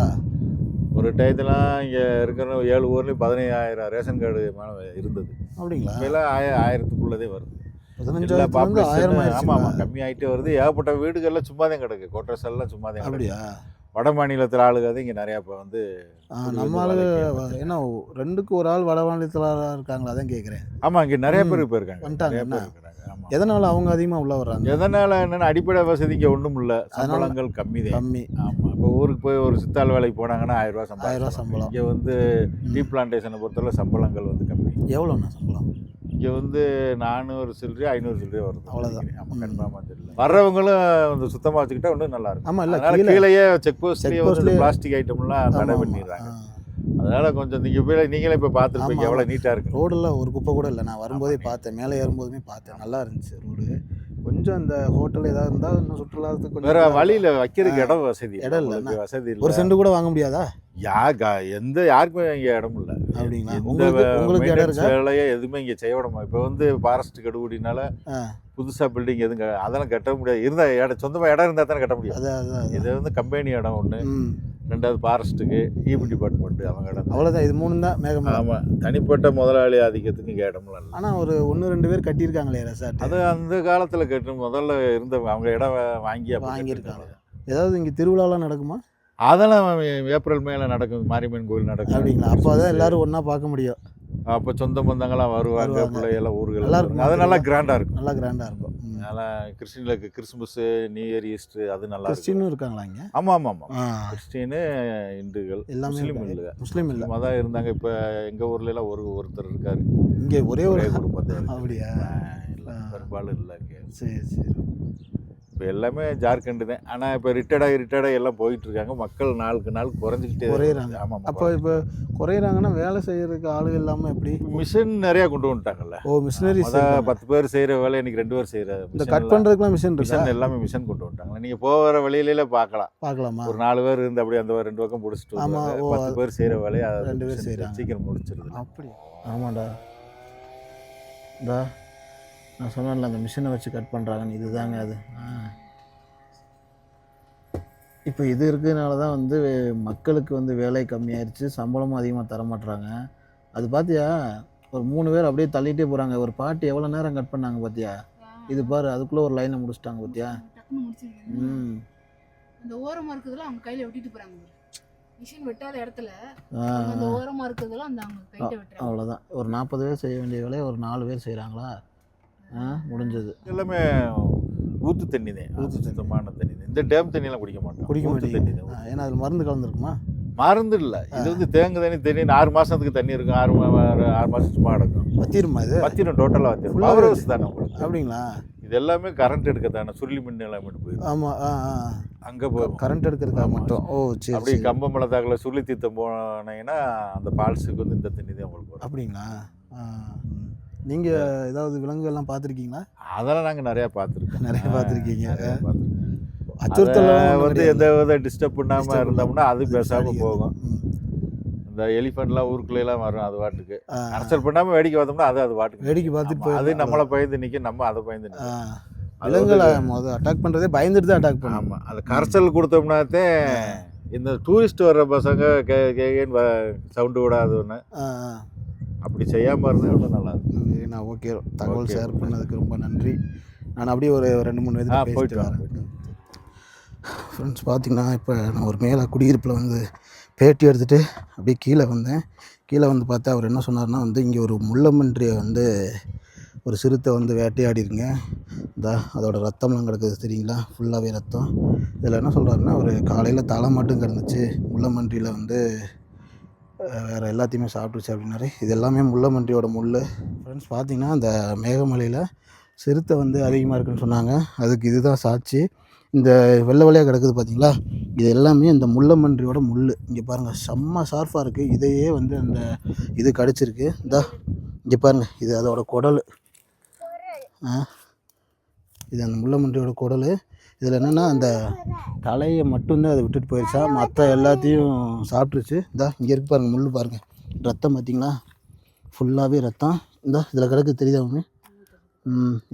ஒரு டயத்துலாம் இங்கே இருக்கிற 7 ஊர்லேயும் 15,000 ரேஷன் கார்டு மேலே இருந்தது. அப்படிங்களா? இப்போலாம் 1000க்குள்ளதே வருது. 15,000 ஆமாம் ஆமாம், கம்மியாகிட்டே வருது. ஏகப்பட்ட வீடுகள்லாம் சும்மா தான் கிடக்கு, கோட்டர்ஸ் எல்லாம் சும்மா தான். அப்படியா? வட மாநிலத்தில் ஆளுங்க தான் இங்கே நிறையா இப்போ வந்து நம்ம ஆளு ஏன்னா 2க்கு ஒரு ஆள் வட மாநிலத்தில் இருக்காங்களா? அதான் கேட்குறேன். ஆமாம், இங்கே நிறைய பேர் இப்போ இருக்காங்க. எதனால் அவங்க அதிகமாக உள்ள வர்றாங்க? எதனால் என்னென்னா அடிப்படை வசதிக்கு ஒன்றும் இல்லை, சம்பளங்கள் கம்மி. ஆமாம், இப்போ ஊருக்கு போய் ஒரு சித்தாள் வேலைக்கு போனாங்கன்னா 1000 ரூபா சம்பளம். இங்கே வந்து டீ பிளான்டேஷனை பொறுத்தவரை சம்பளங்கள் வந்து கம்மி. எவ்வளோண்ணா சம்பளம்? இங்கே வந்து 400 சில்லறையோ 500 சில்லறையோ வருது, அவ்வளோதான். நம்ம கன்ஃபார்மாக தெரியல. வர்றவங்களும் வந்து சுத்தமாக வச்சுக்கிட்டா ஒன்றும் நல்லா இருக்கும். ஆமாம், இல்லை கீழேயே செக் போஸ்ட்லேயே வந்து பிளாஸ்டிக் ஐட்டம்லாம் தடை பண்ணிடுறாங்க. அதனால் கொஞ்சம் நீங்களே இப்போ பார்த்துருப்பீங்க எவ்வளோ நீட்டாக இருக்குது. ரோடெல்லாம் ஒரு குப்பை கூட இல்லை. நான் வரும்போதே பார்த்தேன், மேலே ஏறும்போதுமே பார்த்தேன், நல்லா இருந்துச்சு ரோடு. கொஞ்சம் அந்த ஹோட்டல் ஏதாவது இருந்தால் இன்னும் சுற்றுலாத்துக்கு வேற கொஞ்சம் வழியில் வைக்கிறதுக்கு இடம் வசதி இடம் இல்ல, உங்களுக்கு வசதி ஒரு இல்லை. சென்ட் கூட வாங்க முடியாதா? யாருக்குமே இங்கே இடம் இல்லை. அப்படிங்களா? எந்த உங்களுக்கு இடம் maintenance இருக்கா? வேலையை எதுவுமே இங்கே செய்ய விட இப்போ வந்து ஃபாரஸ்ட் கெடுபிடினால ஆ. புதுசாக பில்டிங் எதுவும் அதெல்லாம் கட்ட முடியாது. இருந்தால் இடம் சொந்தமாக இடம் இருந்தால் தானே கட்ட முடியும். அதான் இது வந்து கம்பெனி இடம் ஒன்று, ம். ரெண்டாவது ஃபாரஸ்ட்டுக்கு, ஈபி டிபார்ட்மெண்ட்டு அவங்க இடம். அவ்வளோதான், இது 3 தான் மேகமலை. ஆமாம், தனிப்பட்ட முதலாளி ஆதிக்கத்துக்கு இங்கே இடம்லாம் இல்லை. ஆனால் ஒரு 1-2 பேர் கட்டியிருக்காங்களே ரெசார்ட். அது அந்த காலத்தில் கட்டு முதல்ல இருந்தவங்க அவங்க இடம் வாங்கி அப்ப வாங்கியிருக்காங்க. கட்டியிருக்காங்க. ஏதாவது இங்கே திருவிழாலாம் நடக்குமா? அதெல்லாம் ஏப்ரல் மேலே நடக்கும். மாரியம்மன் கோயில் நடக்கும். அப்படிங்களா? அப்போ தான் எல்லாரும் ஒன்றா பார்க்க முடியும். அப்போ சொந்த பந்தங்கள்லாம் வருவாங்க, பிள்ளையெல்லாம் ஊர்கள் நல்லா இருக்கும். அது நல்லா கிராண்டாக இருக்கும். நல்லா கிராண்டாக இருக்கும். நல்லா கிறிஸ்டின்களுக்கு கிறிஸ்மஸ், நியூ இயர், ஈஸ்டர் அது நல்லா இருக்கும். கிறிஸ்டினும் இருக்காங்களா இங்கே? ஆமாம் ஆமாம் ஆமாம். ஆ, கிறிஸ்டினு, இந்துக்கள், எல்லாமே முஸ்லீம் இருக்காங்க. இல்லை. முஸ்லீம் இல்லை. தான் இருந்தாங்க. இப்போ எங்கள் ஊர்ல எல்லாம் ஒருத்தர் இருக்காரு. இங்கே ஒரே ஒரு ஒரே குடும்பத்தை அப்படியா? இல்லை, பெரும்பாலும் இல்லை இங்கே. சரி சரி. இப்போ எல்லாமே ஜார்க்கண்டு தான். ஆனால் இப்போ ரிட்டையர்டாகி எல்லாம் போயிட்டு இருக்காங்க. மக்கள் நாளுக்கு நாள் குறைஞ்சிக்கிட்டே குறையிறாங்க. ஆமாம். அப்போ இப்போ குறையிறாங்கன்னா வேலை செய்யறதுக்கு ஆளுகள் இல்லாமல் எப்படி? மிஷின் நிறையா கொண்டு வந்துட்டாங்கல்ல. ஓ, மிஷினரிஸ். 10 பேர் செய்கிற வேலை இன்னைக்கு 2 பேர் செய்கிற இந்த கட் பண்ணுறதுக்குலாம் மிஷின் இருக்கா? மிஷின் எல்லாமே மிஷின் கொண்டு வந்துட்டாங்க. நீங்கள் போகிற வழியில பார்க்கலாம். பார்க்கலாமா? ஒரு 4 பேர் இருந்து அப்படியே அந்த 2 பக்கம் முடிச்சுட்டு ஆமா, வருவாங்க. ஓ, 10 பேர் செய்கிற வேலையை 2 பேர் செய்கிறாங்க. சீக்கிரம் முடிச்சிருது. அப்படி? ஆமாண்டா. இந்தா நான் சொன்னேன்ல அந்த மிஷினை வச்சு கட் பண்ணுறாங்கன்னு, இதுதாங்க அது. இப்போ இது இருக்கிறதுனால தான் வந்து மக்களுக்கு வந்து வேலை கம்மியாயிருச்சு, சம்பளமும் அதிகமாக தர மாட்டுறாங்க. அது பார்த்தியா, ஒரு 3 பேர் அப்படியே தள்ளிகிட்டே போகிறாங்க. ஒரு பாட்டி எவ்வளோ நேரம் கட் பண்ணாங்க பார்த்தியா? இது பாரு, அதுக்குள்ளே ஒரு லைனை முடிச்சிட்டாங்க பார்த்தியா? டக்குன்னு முடிச்சிருக்கேன். ம். அந்த ஓரமா இருக்கிறதுல அவங்க கையில வெட்டிட்டு போறாங்க. மிஷின் வெட்டாத இடத்துல ஆ, அந்த ஓரமா இருக்கிறதுல அந்த அவங்க கையில வெட்டுறாங்க. அவ்வளோதான். ஒரு 40 பேர் செய்ய வேண்டிய வேலையை ஒரு 4 பேர் செய்கிறாங்களா? முடிஞ்சது. எல்லாமே ஊற்று தண்ணி தான். ஊற்று சுத்தமான தண்ணி தான். இந்த டேம் தண்ணியெல்லாம் குடிக்க மாட்டோம். குடிக்க ஊற்று மாட்டீங்க? தண்ணி தான். ஏன்னா அதில் மருந்து கலந்துருக்குமா? மருந்து இல்லை, இது வந்து தேங்கு தண்ணி 6 மாதத்துக்கு தண்ணி இருக்கும். 6 மாதம் சும்மா கிடக்கும். வத்திருமா இது? வத்திரும், டோட்டலாக வத்திரும். Full-ஆ பவர் ஹவுஸ் தானே உங்களுக்கு. அப்படிங்களா? இது எல்லாமே கரண்ட் எடுக்க தானே. சுருளி மின் எல்லாமே போயிடும். ஆமாம். அங்கே போகும். கரண்ட் எடுக்கிறதுக்காக மட்டும். ஓ, சரி. அப்படி கம்பமலத்தாக்கில் சுருளி தீர்த்தம் போனீங்கன்னா அந்த ஃபால்ஸுக்கு வந்து இந்த தண்ணி தான் உங்களுக்கு வரும். அப்படிங்களா? நீங்கள் ஏதாவது விலங்குகள்லாம் பார்த்துருக்கீங்களா? அதெல்லாம் நாங்கள் நிறையா பார்த்துருக்கோம். நிறைய பார்த்துருக்கீங்க. பார்த்துருக்கோம். அச்சுறுத்தல் வந்து எந்த வித டிஸ்டர்ப் பண்ணாமல் இருந்தோம்னா அது பேசாமல் போகும். இந்த எலிஃபெண்ட்லாம் ஊருக்குள்ளேலாம் வரும், அது பாட்டுக்கு அரசல் பண்ணாமல் வேடிக்கை பார்த்தோம்னா அது பாட்டுக்கு வேடிக்கை பார்த்துட்டு அது நம்மளை பயந்து நிற்கும், நம்ம அதை பயந்து நிற்கும். விலங்குகளை அட்டாக் பண்ணுறதே பயந்துட்டு தான் அட்டாக் பண்ணும். ஆமாம், அது கரைச்சல் கொடுத்தோம்னாத்தே இந்த டூரிஸ்ட் வர்ற பசங்க கேன்னு சவுண்டு விடாதுன்னு அப்படி செய்யாமல் இருந்தால் எவ்வளோ நல்லாயிருக்கும். நான் ஓகே, தகவல் ஷேர் பண்ணதுக்கு ரொம்ப நன்றி. நான் அப்படியே ஒரு 2-3 பேர் போயிட்டு வரேன். ஃப்ரெண்ட்ஸ், பார்த்திங்கன்னா இப்போ நான் ஒரு மேலே குடியிருப்பில் வந்து பேட்டி எடுத்துகிட்டு அப்படியே கீழே வந்தேன். கீழே வந்து பார்த்தா அவர் என்ன சொன்னார்னா வந்து இங்கே ஒரு முள்ளமன்றியை வந்து ஒரு சிறுத்தை வந்து வேட்டையாடிருங்க. அதோட ரத்தம்லாம் கிடக்குது தெரியுங்களா? ஃபுல்லாகவே ரத்தம். இதில் என்ன சொல்கிறாருன்னா, ஒரு காலையில் தலை மட்டும் கிடந்துச்சு, முள்ளமன்றியில் வந்து வேறு எல்லாத்தையுமே சாப்பிட்டுச்சு அப்படின்னாரு. இது எல்லாமே முள்ளமன்றியோட முள். ஃப்ரெண்ட்ஸ், பார்த்திங்கன்னா அந்த மேகமலையில் சிறுத்தை வந்து அதிகமாக இருக்குன்னு சொன்னாங்க. அதுக்கு இதுதான் சாட்சி. இந்த வெள்ளை வெள்ளையாக கிடக்குது பார்த்தீங்களா? இது எல்லாமே இந்த முள்ளமன்றியோட முள். இங்கே பாருங்கள், செம்ம ஷார்ப்பாக இருக்குது. இதையே வந்து அந்த இது கடிச்சிருக்கு. இங்கே பாருங்கள், இது அதோட குடல். இது அந்த முள்ளமன்றியோட குடல். இதில் என்னென்னா அந்த தலையை மட்டும்தான் அதை விட்டுட்டு போயிடுச்சா, மற்ற எல்லாத்தையும் சாப்பிட்ருச்சு. இங்கே இருக்கு பாருங்கள், முள் பாருங்கள், ரத்தம் பார்த்தீங்களா? ஃபுல்லாகவே ரத்தம். இதில் கிடக்கு தெரியுதாவுமே.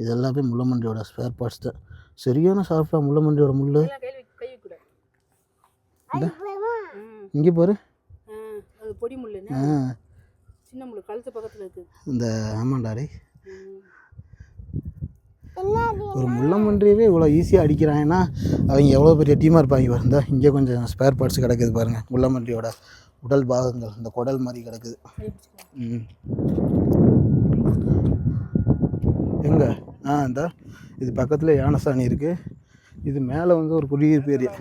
இது எல்லாமே முள்ளமன்றியோட ஸ்பேர் பார்ட்ஸ் தான். சரியான சாப்பிட்டா முள்ளமன்றியோட முள். இங்கே பாரு, பொடி முள்ளு, சின்ன முள்ளு கழுத்து பக்கத்தில் இருக்குது. இந்த ஆமாண்டாரி, ஒரு முள்ளமன்றியவே இவ்வளோ ஈஸியாக அடிக்கிறாங்கன்னா அவங்க எவ்வளோ பெரிய டீமாக இருப்பாங்க பாருங்க. இங்கே கொஞ்சம் ஸ்பேர் பார்ட்ஸ் கிடக்குது பாருங்கள், முள்ளமன்றியோட உடல் பாகங்கள், இந்த குடல் மாதிரி கிடக்குது. எங்கே? இந்த இது பக்கத்தில் யானைசாணி இருக்குது. இது மேலே வந்து ஒரு குடியிருப்பு ஏரியா.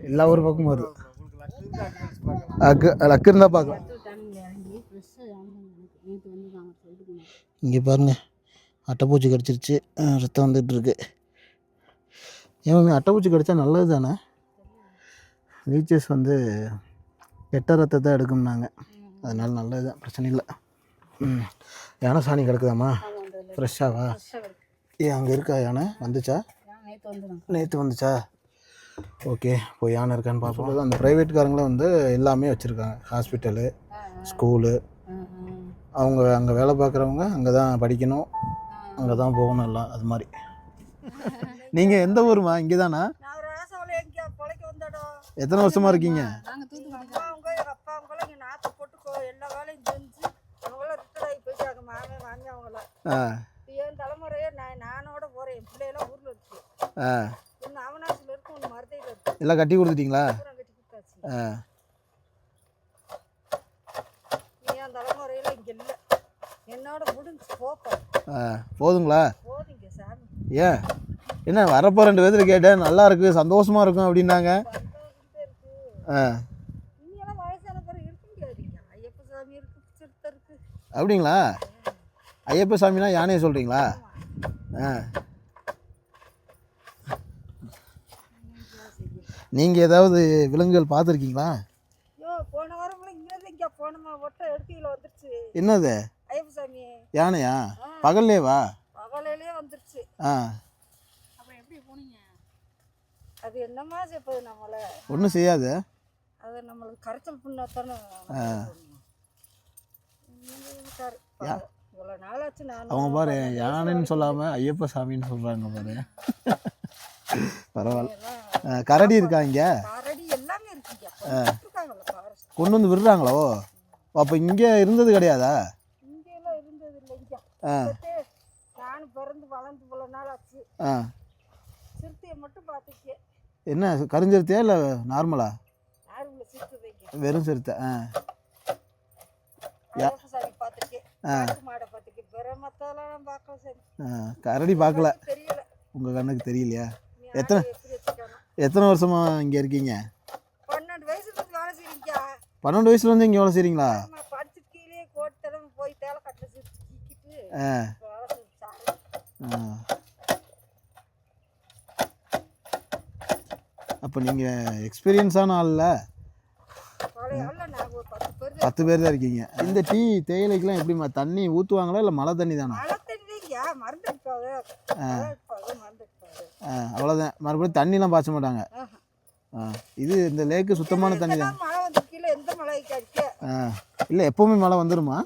எல்லா ஒரு பக்கமும் வருது. லக்கு இருந்தால் பார்க்கலாம். இங்கே பாருங்கள், அட்டைப்பூச்சி கடிச்சிருச்சு, ரத்தம் வந்துட்டுருக்கு. ஏன் அட்டைப்பூச்சி கடிச்சா நல்லது தானே? லீச்சஸ் வந்து கெட்ட ரத்தத்தை எடுக்கும்னாங்க, அதனால நல்லது தான், பிரச்சனை இல்லை. யானை சாணி கிடக்குதாம்மா? ஃப்ரெஷ்ஷாவா? அங்கே இருக்கா யானை? வந்துச்சா? நேற்று வந்துடும். நேற்று வந்துச்சா? ஓகே, போய் யானை இருக்கான்னு பார்ப்போம். அந்த ப்ரைவேட்காரங்களும் வந்து எல்லாமே வச்சுருக்காங்க. Hospital, school. அவங்க அங்கே வேலை பார்க்குறவங்க அங்கே தான் படிக்கணும், அங்கே தான் போகணும் எல்லாம் அது மாதிரி. நீங்கள் எந்த ஊருமா? இங்கே தானா? நான் ராசாவில் எங்கே பிழைக்க வந்தோம். எத்தனை வருஷமாக இருக்கீங்க? நாங்கள் தூத்துக்குடி அம்மா அவங்க எங்கள் அப்பா அவங்களும் இங்கே நாற்று போட்டு எல்லா வேலையும் செஞ்சு அவங்களாம் ரிட்டர்ட் ஆகி போயிட்டாங்க. மாமி அவங்களாம் என் தலைமுறையே நானோட போகிறேன். என் பிள்ளையெல்லாம் ஊரில் இருக்கு. ஒன்று அவனாசில் இருக்கு, ஒன்று மருதையில் இருக்கு. எல்லாம் கட்டி கொடுத்துட்டீங்களா? கட்டி கொடுத்தாச்சு. என் தலைமுறையில் இங்கே இல்லை. என்னோட முடிஞ்சு போப்பேன். போதுங்களா? போதுங்க சாமி. ஏன் என்ன வரப்போ 2 பேர்த்துல கேட்டேன், நல்லா இருக்குது சந்தோஷமாக இருக்கும் அப்படின்னாங்க. இங்கெல்லாம் வயசான பிறகு இருக்க முடியாதுங்க. ஐயப்ப சாமி இருக்கு, சிறுத்தை இருக்கு. அப்படிங்களா? ஐயப்ப சாமினா யானையை சொல்கிறீங்களா? நீங்கள் ஏதாவது விலங்குகள் பார்த்துருக்கீங்களா? ஐயோ, போன வாரம்லாம் இங்கே போனோமா ஒட்டை எடுக்கையில் வந்துருச்சு. என்னது? ஐயப்ப சாமி. யானையா? பகல்லேவா? பகலையிலே வந்துருச்சு. அப்புறம் எப்படி போனீங்க? அது என்னமா செய்ப்பது நம்மளை? ஒன்றும் செய்யாது. அது நம்மளுக்கு கரைச்சல் புண்ணாத்தானே. இவ்வளோ நாளாச்சு நான். அவங்க பாரு யானைன்னு சொல்லாமல் ஐயப்ப சாமின்னு சொல்கிறாங்க பாரு. பரவாயில்ல. கரடி இருக்கா இங்கே? கரடி எல்லாமே இருக்குங்க. இருக்காங்கல்ல ஃபாரஸ்ட். கொண்டு வந்து விடுறாங்களோ? அப்போ இங்கே இருந்தது கிடையாதா? இங்கெல்லாம் இருந்தது இல்லைங்க. நானும் பிறந்து வளர்ந்து இவ்வளோ நாள் ஆச்சு. சிறுத்தையை மட்டும் பார்த்துக்கேன். என்ன கருஞ்சிருத்தியா இல்லை நார்மலா? நார்மல சிறுத்தைங்க. வெறும் சிறுத்தை. ஐயப்ப சாமி பார்த்துக்கேன். மாடை பார்த்துக்கேன். பிற மற்றெல்லாம் பார்க்கல சாமி. கரடி பார்க்கல. தெரியல. உங்கள் கண்ணுக்கு தெரியலையா? எப்படி வச்சுக்கானோ. எத்தனை வருஷமா இங்கே இருக்கீங்க? 12 வயசுலேருந்து வேலை செய்றீங்க. 12 வயசுலேருந்து இங்கே வேலை செய்கிறீங்களா? படிச்சுட்டு கீழே கோட்டை போய் தேலை கட்டில் சிக்கிட்டு வேலை செஞ்சாரு. அப்போ நீங்கள் எக்ஸ்பீரியன்ஸான ஆள்ல? பழைய ஆளில் நான் ஒரு 10 பேர். 10 பேர் தான் இருக்கீங்க. இந்த டீ தேயிலைக்கெல்லாம் எப்படிம்மா தண்ணி ஊற்றுவாங்களா இல்லை மழை தண்ணி தானா? மழை தண்ணிங்க. மருந்து அடிப்பாங்க. மருந்து அடிப்பாங்க. அவ்வளோதான். மறுபடியும் தண்ணிலாம் பாய்ச்ச மாட்டாங்க. இது இந்த லேக்கு சுத்தமான தண்ணி தான். மழை வந்து கீழே எந்த மழைக்கு அடிக்க? இல்லை எப்போவுமே மழை வந்துடுமா?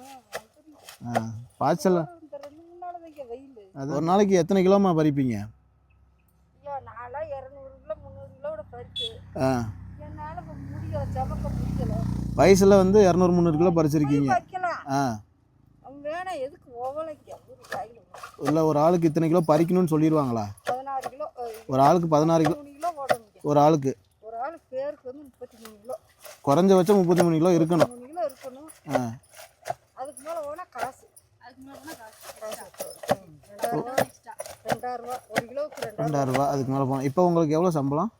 பாய்ச்சல். 2 நாள் வைக்க வெயில். அது ஒரு நாளைக்கு எத்தனை கிலோமா பறிப்பீங்க? ஐயோ, நான்லாம் 200 கிலோ 300 கிலோட பறிச்சு. ஆ, என்னால் இப்போ முடியல, சமக்க முடியல. வயசில் வந்து 200-300 கிலோ பறிச்சிருக்கீங்க. வைக்கலாம். அவன் வேணாம், எதுக்கு ஓவலைக்கு ஒரு கையில் இல்லை ஒரு ஆளுக்கு இத்தனை கிலோ பறிக்கணும்னு சொல்லிடுவாங்களா? 16 கிலோ. ஒரு ஆளுக்கு 16 கிலோ. 3 கிலோ போடணுங்க. ஒரு ஆளுக்கு ஒரு ஆள் பேருக்கு வந்து 33 கிலோ. குறைஞ்சபட்சம் 33 கிலோ இருக்கணும். 3 கிலோ இருக்கணும். அதுக்கு மேலே போனால் காசு. அதுக்கு மேலே போனால் காசு. 2000 ரூபா. 1 கிலோவுக்கு 2000 ரூபா. அதுக்கு மேலே போகணும். இப்போ உங்களுக்கு எவ்வளோ சம்பளம்?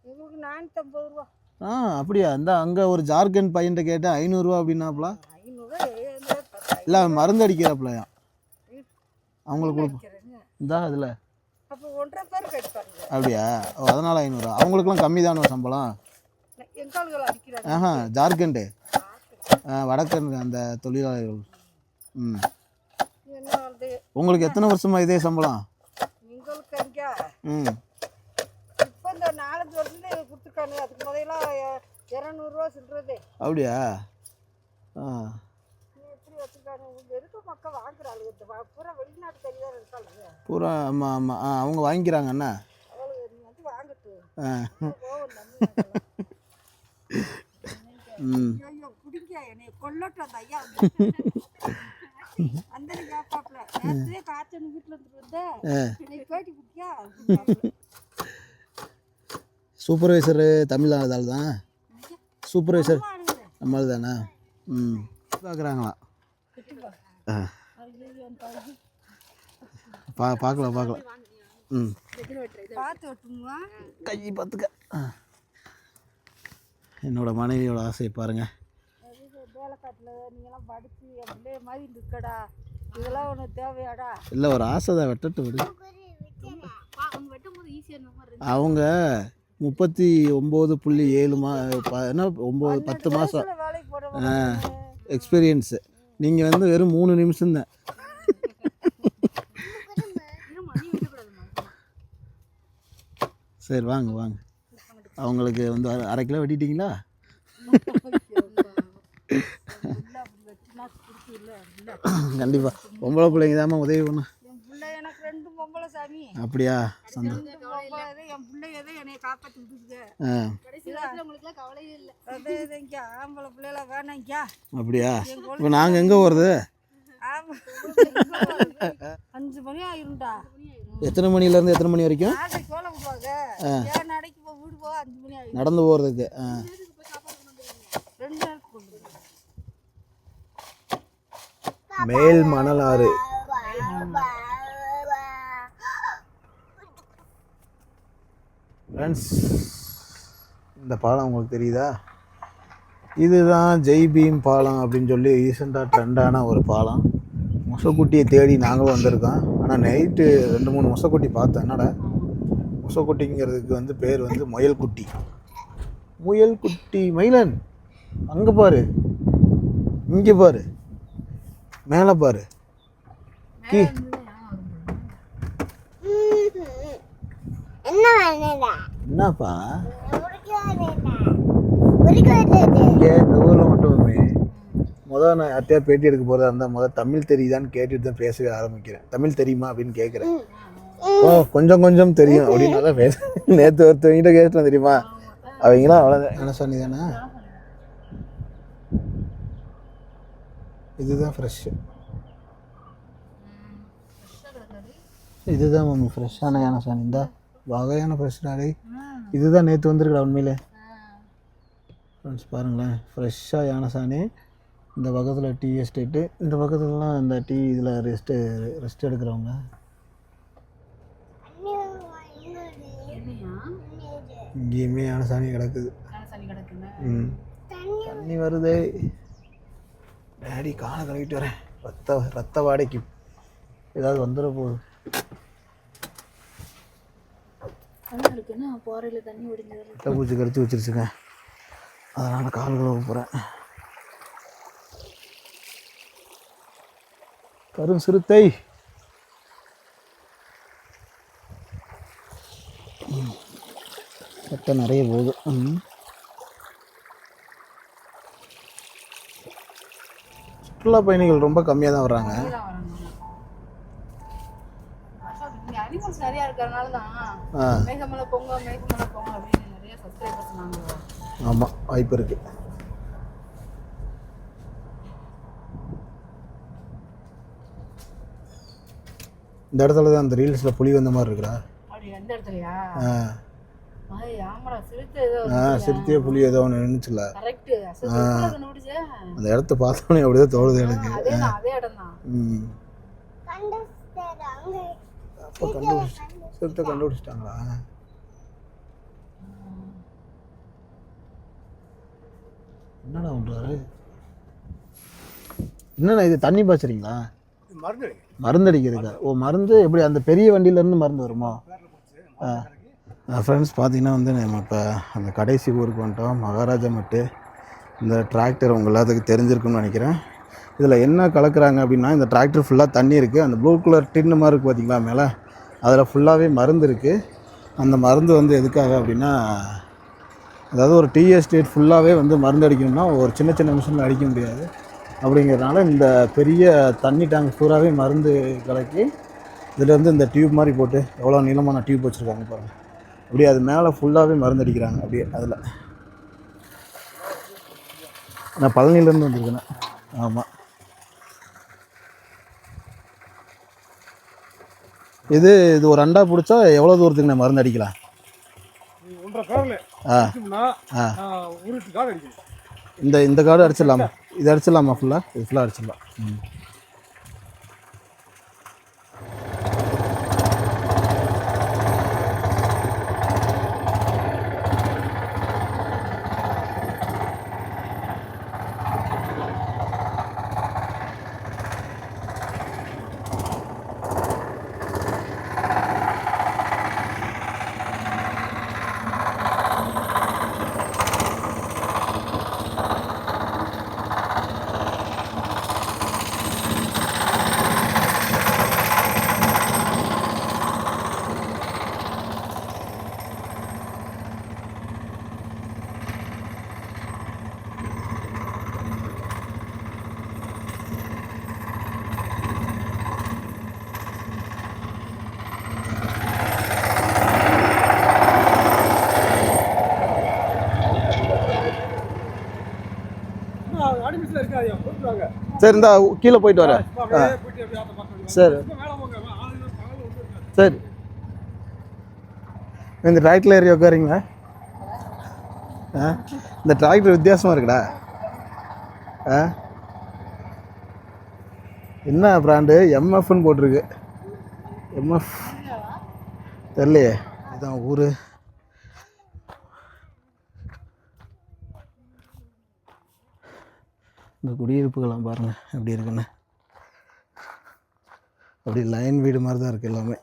எங்களுக்கு 450 ரூபா. அப்படியா? இந்த அங்கே ஒரு ஜார்க்கண்ட் பையன்ட்ட கேட்டேன் 500 ரூபா அப்படின்னாப்புல. 500 இல்லை மருந்து அடிக்கிறாப்புலையா? அவங்களுக்கு கொடுப்போம். இந்தா அதில். அப்போ 1.5 பேருக்கு அடிப்பாருங்க. அப்படியா? அதனால் 500 ரூபா. அவங்களுக்குலாம் கம்மி தானே சம்பளம்? எங்கால்கள் அடிக்கிறாங்க. ஜார்க்கண்டு வடக்கன் அந்த தொழிலாளர்கள். என்ன வந்து உங்களுக்கு எத்தனை வருஷமா இதே சம்பளம்? எங்களுக்கு அங்கே இப்போ இந்த 4 வருஷத்துல கொடுத்துருக்காங்க. அதுக்கு முதலாம் 200 ரூபா சொல்றது. அப்படியா? எப்படி வச்சுருக்காங்க? எதுக்கு மக்கள் வாங்குறாங்க? பூரா வெளிநாட்டு தனியாக இருக்காங்க. பூரா ஆமாம் ஆமாம். அவங்க வாங்கிக்கிறாங்க அண்ணா. அவ்வளோ நீ வந்து வாங்கட்டு. ஐயோ குடிங்க, என்னை கொல்லட்டும் அந்த ஐயா. அந்த கேப்பாப்ல நேரத்திலே காய்ச்சல் வீட்டில் இருந்துட்டு வந்தேன். பேட்டி குடிக்கியா? சூப்பர்வைசரு தமிழ் ஆள் தான். சூப்பர்வைசர் நம்மள தானே? பார்க்குறாங்களா? பார்க்கலாம் பார்க்கலாம். பார்த்து விட்டுருமா? கை பார்த்துக்க. என்னோட மனைவியோட ஆசையை பாருங்க. வேலைக்காட்டில் நீங்களாம் படித்து என் பிள்ளைய மாதிரி இருக்கடா. இதெல்லாம் உனக்கு தேவையாடா? இல்லை ஒரு ஆசை தான், வெட்டட்டு விடு. அவங்க 39.7 என்ன 10 மாதம் எக்ஸ்பீரியன்ஸு. நீங்கள் வந்து வெறும் 3 நிமிஷம் தான். சரி வாங்க வாங்க. அவங்களுக்கு வந்து அரை கிலோ வெட்டிட்டீங்களா? கண்டிப்பாக பொம்பளை பிள்ளைங்க தாம்மா உதவி பண்ணு. என் பிள்ளை எனக்கு 2 பொம்பளை சாமி. அப்படியா? சந்தோஷம். 2 பொம்பளை என் பிள்ளைங்க தான் என்னைய காப்பாற்றி விட்டுருக்கு. கடைசி நேரத்தில் உங்களுக்குலாம் கவலையே இல்லை. அதே இதுங்க ஆம்பளை பிள்ளைல வேணாங்க. அப்படியா? இப்போ நாங்கள் எங்கே போகிறது? 5 மணி ஆயிரும்டா. எத்தனை மணிலேருந்து எத்தனை மணி வரைக்கும்? 4 கோல விடுவாங்க. 7 நாளைக்கு இப்போ வீடு போக 5 மணி ஆயிடும். நடந்து போகிறதுக்கு. 2 நாளைக்கு கொண்டு மேல் மணலாறு. ஃப்ரெண்ட்ஸ், இந்த பாலம் உங்களுக்கு தெரியுதா? இதுதான் ஜெய் பீம் பாலம் அப்படின்னு சொல்லி ரீசெண்டாக ட்ரெண்டான ஒரு பாலம். முசக்குட்டியை தேடி நாங்களும் வந்திருக்கோம். ஆனால் நைட்டு 2-3 முசக்குட்டி பார்த்தோம். என்னடா முசக்குட்டிங்கிறதுக்கு வந்து பேர் வந்து முயல்குட்டி. முயல்குட்டி மயிலன் அங்கே பாரு, இங்கே பாரு, மேலே பாரு. என்னப்பா இங்கே இந்த ஊரில் மட்டுமே நான் யார்ட்டையா பேட்டி எடுக்க போகிறதா இருந்தால் தமிழ் தெரியுதான்னு கேட்டுட்டு தான் பேசவே ஆரம்பிக்கிறேன். தமிழ் தெரியுமா அப்படின்னு கேட்குறேன். கொஞ்சம் கொஞ்சம் தெரியும் அப்படின்னா தான் பேச. நேற்று ஒருத்தவங்கிட்ட கேட்டேன் தெரியுமா, அவங்களாம் அவ்வளோதான். என்ன சொன்னி தானே? இதுதான் ஃப்ரெஷ்ஷு. இதுதான் மம்மி ஃப்ரெஷ்ஷான யானைசாணி. இந்த வகையான ஃப்ரெஷ்ஷாக இதுதான் நேற்று வந்துருக்கா உண்மையிலே. ஃப்ரெண்ட்ஸ் பாருங்களேன், ஃப்ரெஷ்ஷாக யானைசாணி. இந்த பக்கத்தில் டீ எஸ்டேட்டு, இந்த பக்கத்துலலாம் இந்த டீ இதில் ரெஸ்ட் எடுக்கிறவங்க. இங்கேயுமே யானைசாணி கிடக்குது. தண்ணி வருது. டேடி காலை கழுவிட்டு வரேன். ரத்த வாடைக்கு ஏதாவது வந்துட போகுது. ரத்த பூச்சி கடிச்சு வச்சிருச்சுங்க, அதனால் கால் கழுவ போகிறேன். கரும் சிறுத்தை. ரத்தம் நிறைய போகுது. சுற்றுலா பயணிகள் ரொம்ப கம்மியாக தான் வர்றாங்க. அனிமல்ஸ் நிறைய இருக்கிறதுனால தான் மேகமலை போங்க அப்படின்னு நிறைய சப்ஸ்கிரைபர்ஸ் நாங்கள். ஆமாம், வாய்ப்பு இருக்குது. இந்த இடத்துல தான் அந்த ரீல்ஸில் புலி வந்த மாதிரி இருக்குடா. அப்படி எந்த இடத்துலையா? ஆமாடா, சிறுத்தையே புலி ஏதோ ஒன்று நின்றுச்சுல. கரெக்டு. அந்த இடத்த பார்த்தோன்னே அப்படிதான் தோணுது எனக்கு. அதே இடம் தான். அப்போ சிறுத்தை கண்டுபிடிச்சிட்டாங்களா? என்னடா பண்ணுறாரு? என்னண்ணா இது தண்ணி பாய்ச்சறீங்களா? மருந்து அடிக்கிறதுக்கா? ஓ, மருந்து எப்படி அந்த பெரிய வண்டியிலேருந்து மருந்து வருமா? ஃப்ரெண்ட்ஸ் பார்த்தீங்கன்னா வந்து நம்ம இப்போ அந்த கடைசி ஊருக்கு வந்துட்டோம், மகாராஜா மட்டு. இந்த டிராக்டர் உங்கள் எல்லாத்துக்கும் தெரிஞ்சிருக்குன்னு நினைக்கிறேன். இதில் என்ன கலக்குறாங்க அப்படின்னா, இந்த டிராக்டர் ஃபுல்லாக தண்ணி இருக்குது. அந்த ப்ளூ கலர் டின்னு மாதிரி இருக்குது பார்த்தீங்களா மேலே, அதில் ஃபுல்லாகவே மருந்து இருக்குது. அந்த மருந்து வந்து எதுக்காக அப்படின்னா, அதாவது ஒரு டீ எஸ்டேட் ஃபுல்லாகவே வந்து மருந்து அடிக்கணும்னா ஒரு சின்ன சின்ன மிஷினில் அடிக்க முடியாது. அப்படிங்கிறதுனால இந்த பெரிய தண்ணி டேங்க் பூராவே மருந்து கலக்கி இதில் வந்து இந்த டியூப் மாதிரி போட்டு, எவ்வளோ நீளமான டியூப் வச்சுருக்காங்க பாருங்கள். அப்படியே அது மேலே ஃபுல்லாகவே மருந்து அடிக்கிறாங்க. அப்படியே அதில் நான் பழனிலேருந்து வந்திருக்கேன். ஆமாம், இது ஒரு அண்டா பிடிச்சா எவ்வளோ தூரத்துக்கு நான் மருந்து அடிக்கலாம்? இந்த காடு அடிச்சிடலாமா? இது அடிச்சிடலாமா? ஃபுல்லாக இது ஃபுல்லாக அடிச்சிடலாம். சரி இந்த கீழே போயிட்டு வரேன். சரி சரி. இந்த டிராக்டரில் ஏறி உட்காரிங்களா? இந்த டிராக்டர் வித்தியாசமாக இருக்குடா. என்ன பிராண்டு? எம்எஃப்னு போட்டிருக்கு. எம்எஃப் தெரியலையே. இதுதான் ஊர். இந்த குடியிருப்புகள்லாம் பாருங்கள் எப்படி இருக்குன்னு. அப்படி லைன் வீடு மாதிரி தான் இருக்குது எல்லாமே.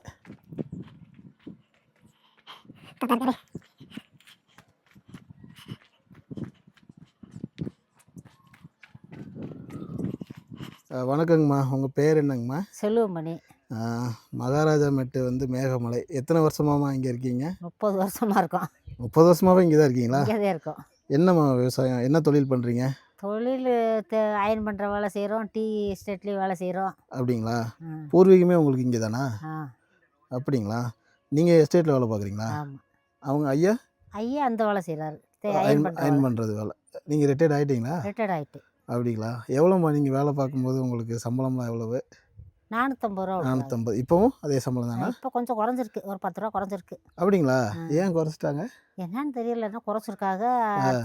வணக்கங்கம்மா, உங்கள் பேர் என்னங்கம்மா? செல்வமணி. மகாராஜா மெட்டு வந்து மேகமலை. எத்தனை வருஷமாம்மா இங்கே இருக்கீங்க? 30 வருஷமாக இருக்கும். 30 வருஷமாகவே இங்கே தான் இருக்கீங்களா? இங்கே தான் இருக்கும். என்னம்மா விவசாயம், என்ன தொழில் பண்ணுறீங்க? தொழில் அயன் பண்ணுற வேலை செய்கிறோம், டீ எஸ்டேட்லேயும் வேலை செய்கிறோம். அப்படிங்களா? பூர்வீகமே உங்களுக்கு இங்கே தானா? ஆ அப்படிங்களா? நீங்கள் எஸ்டேட்டில் வேலை பார்க்குறீங்களா? ஆமாம். அவங்க ஐயா ஐயா அந்த வேலை செய்கிறாரு, அயன் பண்ணுறது வேலை. நீங்கள் ரிட்டையர்ட் ஆகிட்டீங்களா? ரிட்டையர்ட் ஆகிட்டு. அப்படிங்களா? எவ்வளோம்மா நீங்கள் வேலை பார்க்கும்போது உங்களுக்கு சம்பளம்லாம் எவ்வளவு? 450 ரூபா. 450. இப்போவும் அதே சம்பளம் தானா? இப்போ கொஞ்சம் குறைஞ்சிருக்கு, ஒரு 10 ரூபா குறைஞ்சிருக்கு. அப்படிங்களா? ஏன் குறைச்சிட்டாங்க? என்னன்னு தெரியல, என்ன குறைச்சிருக்காங்க.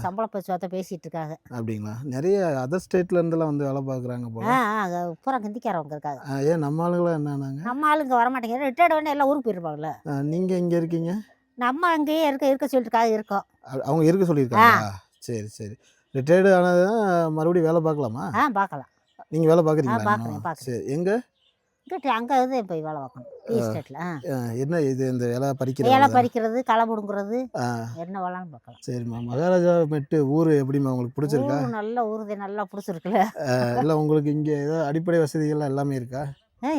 சம்பள பேச்சுவார்த்தை பேசிகிட்டு இருக்காங்க. அப்படிங்களா? நிறைய அதர் ஸ்டேட்லேருந்துலாம் வந்து வேலை பார்க்குறாங்க போல. பூரா ஹிந்திக்காரவங்க இருக்காங்க. ஏன் நம்ம ஆளுங்களாம் என்னன்னாங்க? நம்ம ஆளுங்க வர மாட்டேங்கிறாங்க. ரிட்டையர்ட் வேணா எல்லாம் ஊருக்கு போயிருப்பாங்கல்ல. நீங்கள் இங்கே இருக்கீங்க? நம்ம அங்கேயே இருக்க சொல்லிட்டுருக்காங்க இருக்கோம். அவங்க இருக்க சொல்லியிருக்காங்களா? சரி சரி. ரிட்டையர்டு ஆனதுதான் மறுபடியும் வேலை பார்க்கலாமா? பார்க்கலாம். நீங்கள் வேலை பார்க்குறீங்களா? பார்க்குறேன். சரி. எங்கே? இங்கிட்ட அங்கே இது போய் வேலை பார்க்கணும், டீ எஸ்டேட்டில். என்ன இது, இந்த இலை இலை பறிக்கிறது? பறிக்கிறது, களை பிடுங்குறது, என்ன வேலைன்னு பார்க்கலாம். சரிம்மா. மகாராஜா மெட்டு ஊர் எப்படிம்மா, உங்களுக்கு பிடிச்சிருக்கா? நல்ல ஊருதே, நல்லா பிடிச்சிருக்குல்ல. இல்லை உங்களுக்கு இங்கே ஏதோ அடிப்படை வசதிகள்லாம் எல்லாமே இருக்கா?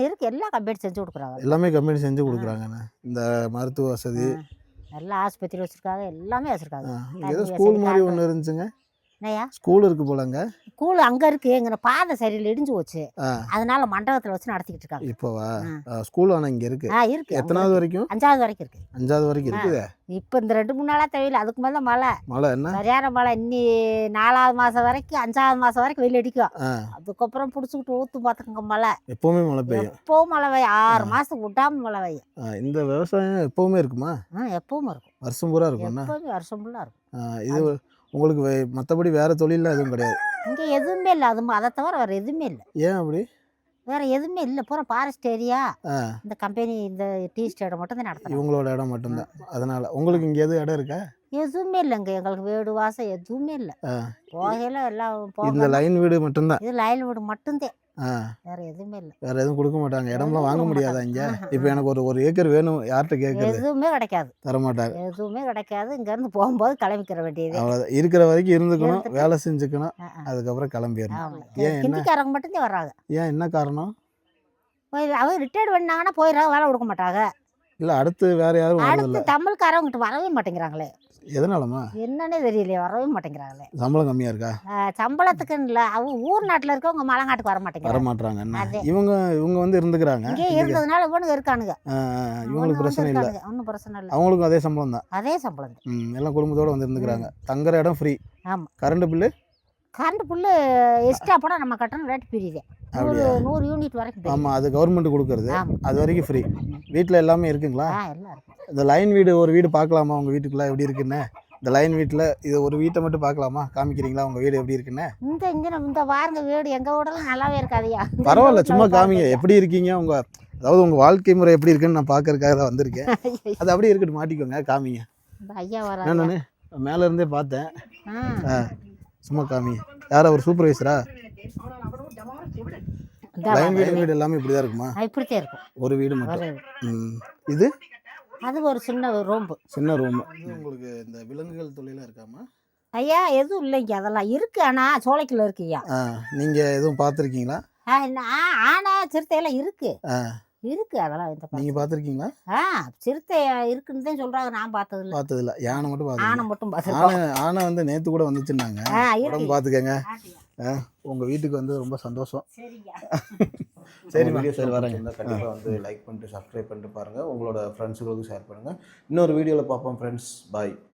இருக்குது, எல்லாம் கம்பெனி செஞ்சு கொடுக்குறாங்க. எல்லாமே கம்பெனி செஞ்சு கொடுக்குறாங்கண்ணா. இந்த மருத்துவ வசதி எல்லாம் ஆஸ்பத்திரி வச்சுருக்காங்க, எல்லாமே வச்சுருக்காங்க. இங்கே ஏதோ ஸ்கூல் மாதிரி ஒன்று இருந்துச்சுங்க. என்னையா ஸ்கூல் இருக்குது போலங்க? ஸ்கூல் அங்கே இருக்குது, எங்கள் பாதை சரியில் இடிஞ்சு போச்சு. அதனால மண்டபத்தில் வச்சு நடத்திக்கிட்டு இருக்காங்க. இப்போவா? ஸ்கூல் ஆனால் இங்கே இருக்குது. இருக்குது. எத்தனாவது வரைக்கும்? 5வது வரைக்கும் இருக்குது. 5வது வரைக்கும் இருக்குது. இப்போ இந்த 2-3 நாளாக தேவையில்லை, அதுக்கு மேலே தான் மழை. மழை என்ன சரியான மழை. இன்னி 4வது மாதம் வரைக்கும், 5வது மாதம் வரைக்கும் வெயில் அடிக்கும். அதுக்கப்புறம் பிடிச்சிக்கிட்டு ஊற்று பார்த்துக்கோங்க மழை. எப்போவுமே மழை பெய்யும்? எப்போவும் மழை பெய்யும். 6 மாதத்துக்கு விடாமல் மழை பெய்யும். இந்த விவசாயம் எப்போவுமே இருக்குமா? எப்பவும் இருக்கும், வருஷம் பூரா இருக்கும்ண்ணா? எப்பவுமே வருஷம் ஃபுல்லாக இருக்கும். இது உங்களுக்கு மற்றபடி வேறு தொழிலில் எதுவும் கிடையாது? இங்கே எதுவுமே இல்லை, அதை தவிர வேறு எதுவுமே இல்லை. ஏன் அப்படி? வேறு எதுவுமே இல்லை, பூரா ஃபாரஸ்ட் ஏரியா. இந்த கம்பெனி, இந்த டீ ஸ்டேட்டை மட்டும் தான் நடத்துகிறோம். இவங்களோட இடம் மட்டும்தான். அதனால் உங்களுக்கு இங்கே எதுவும் இடம் இருக்கா? எதுவுமே இல்லைங்க, எங்களுக்கு வீடு வாசம் எதுவுமே இல்லை. போகையில் எல்லாம் இந்த லைன் வீடு மட்டும்தான்? இது லைன் வீடு மட்டும்தான், வேறு எதுவுமே இல்லை. வேறு எதுவும் கொடுக்க மாட்டாங்க? இடம்லாம் வாங்க முடியாதா இங்கே? இப்போ எனக்கு ஒரு ஏக்கர் வேணும், யார்கிட்ட கேட்குறது? எதுவுமே கிடைக்காது, தரமாட்டாங்க. எதுவுமே கிடைக்காது. இங்கேருந்து போகும்போது கிளம்பிக்கிற வேண்டியது. அவ்வளோதான். இருக்கிற வரைக்கும் இருந்துக்கணும், வேலை செஞ்சுக்கணும், அதுக்கப்புறம் கிளம்பிடணும். ஏன்? ஹிந்திக்காரங்க மட்டும்தான் வர்றாங்க. ஏன், என்ன காரணம்? அவங்க ரிட்டையர்ட் பண்ணாங்கன்னா போயிடுறாங்க, வேலை கொடுக்க மாட்டாங்க. இல்லை, அடுத்து வேறு யாரும் அடுத்து வரதில்லை? தமிழ்காரவங்கிட்ட வரவே மாட்டேங்கிறாங்களே. எதனாலம்மா? என்னன்னே தெரியலையே, வரவே மாட்டேங்கிறாங்களே. சம்பளம் கம்மியாக இருக்கா? சம்பளத்துக்குன்னு இல்லை, அவங்க ஊர் நாட்டில் இருக்கவங்க மலைநாட்டுக்கு வர மாட்டேங்கிறாங்க. வரமாட்றாங்க. என்ன இவங்க வந்து இருந்துக்கிறாங்க இங்கே இருந்ததுனால இவனுங்க இருக்கானுங்க. இவங்களுக்கு பிரச்சனை இல்லை? ஒன்றும் பிரச்சனை இல்லை, அவங்களுக்கும் அதே சம்பளம் தான்? அதே சம்பளம் தான். எல்லாம் குடும்பத்தோடு வந்து இருந்துக்கிறாங்க. தங்குற இடம் ஃப்ரீ? ஆமாம். Current bill? கரண்ட் புல்லு எக்ஸ்ட்ரா போனால் நம்ம கட்டணும், ரேட் பிரியுது. 100 யூனிட் வரைக்கும். ஆமாம், அது கவர்மெண்ட் கொடுக்குறது. அது வரைக்கும் ஃப்ரீ. வீட்டில் எல்லாமே இருக்குங்களா? எல்லாம் இருக்கும். இந்த லைன் வீடு ஒரு வீடு பார்க்கலாமா உங்கள் வீட்டுக்குள்ளே எப்படி இருக்குன்னு? இந்த லைன் வீட்டில் இது ஒரு வீட்டை மட்டும் பார்க்கலாமா? காமிக்கிறீங்களா உங்கள் வீடு எப்படி இருக்குன்னு? இந்த வாருங்க வீடு, எங்கள் வீடெல்லாம் நல்லாவே இருக்காதியா. பரவாயில்ல, சும்மா காமிங்க எப்படி இருக்கீங்க. அதாவது உங்கள் வாழ்க்கை முறை எப்படி இருக்குன்னு நான் பார்க்கறதுக்காக தான் வந்திருக்கேன். அது அப்படியே இருக்கட்டும், மாட்டிக்கோங்க, காமிங்க. ஐயா வர நான் மேலே இருந்தே பார்த்தேன். சும்மா காமிங்க. யாரா ஒரு சூப்பர்வைசரா? லைன் வீடு எல்லாமே இப்படி தான் இருக்குமா? இப்படித்தான் இருக்கும், ஒரு வீடு மட்டும். இது அது ஒரு சின்ன ரூம். சின்ன ரூம். உங்களுக்கு இந்த விலங்குகள் தொழிலாம் இருக்காமா? ஐயா எதுவும் இல்லைங்க, அதெல்லாம் இருக்கு. ஆனால் சோலைக்குள்ள இருக்குய்யா. நீங்கள் எதுவும் பார்த்துருக்கீங்களா? ஆனா சிறுத்தையெல்லாம் இருக்கு, இருக்கு. அதெல்லாம் நீங்கள் பார்த்துருக்கீங்களா? சிறுத்தை இருக்குன்னு தான் சொல்றாங்க, நான் பார்த்ததில்ல. யானை மட்டும் பார்த்துருக்கேன். ஆனை வந்து நேற்று கூட வந்துச்சுன்னாங்க. உடம்பு பார்த்துக்கங்க. உங்கள் வீட்டுக்கு வந்து ரொம்ப சந்தோஷம். சரி வீடியோ வரேங்க. கண்டிப்பாக வந்து லைக் பண்ணிட்டு சப்ஸ்கிரைப் பண்ணிட்டு பாருங்கள். உங்களோட ஃப்ரெண்ட்ஸுகளுக்கு ஷேர் பண்ணுங்கள். இன்னொரு வீடியோவில் பார்ப்போம் ஃப்ரெண்ட்ஸ். பாய்.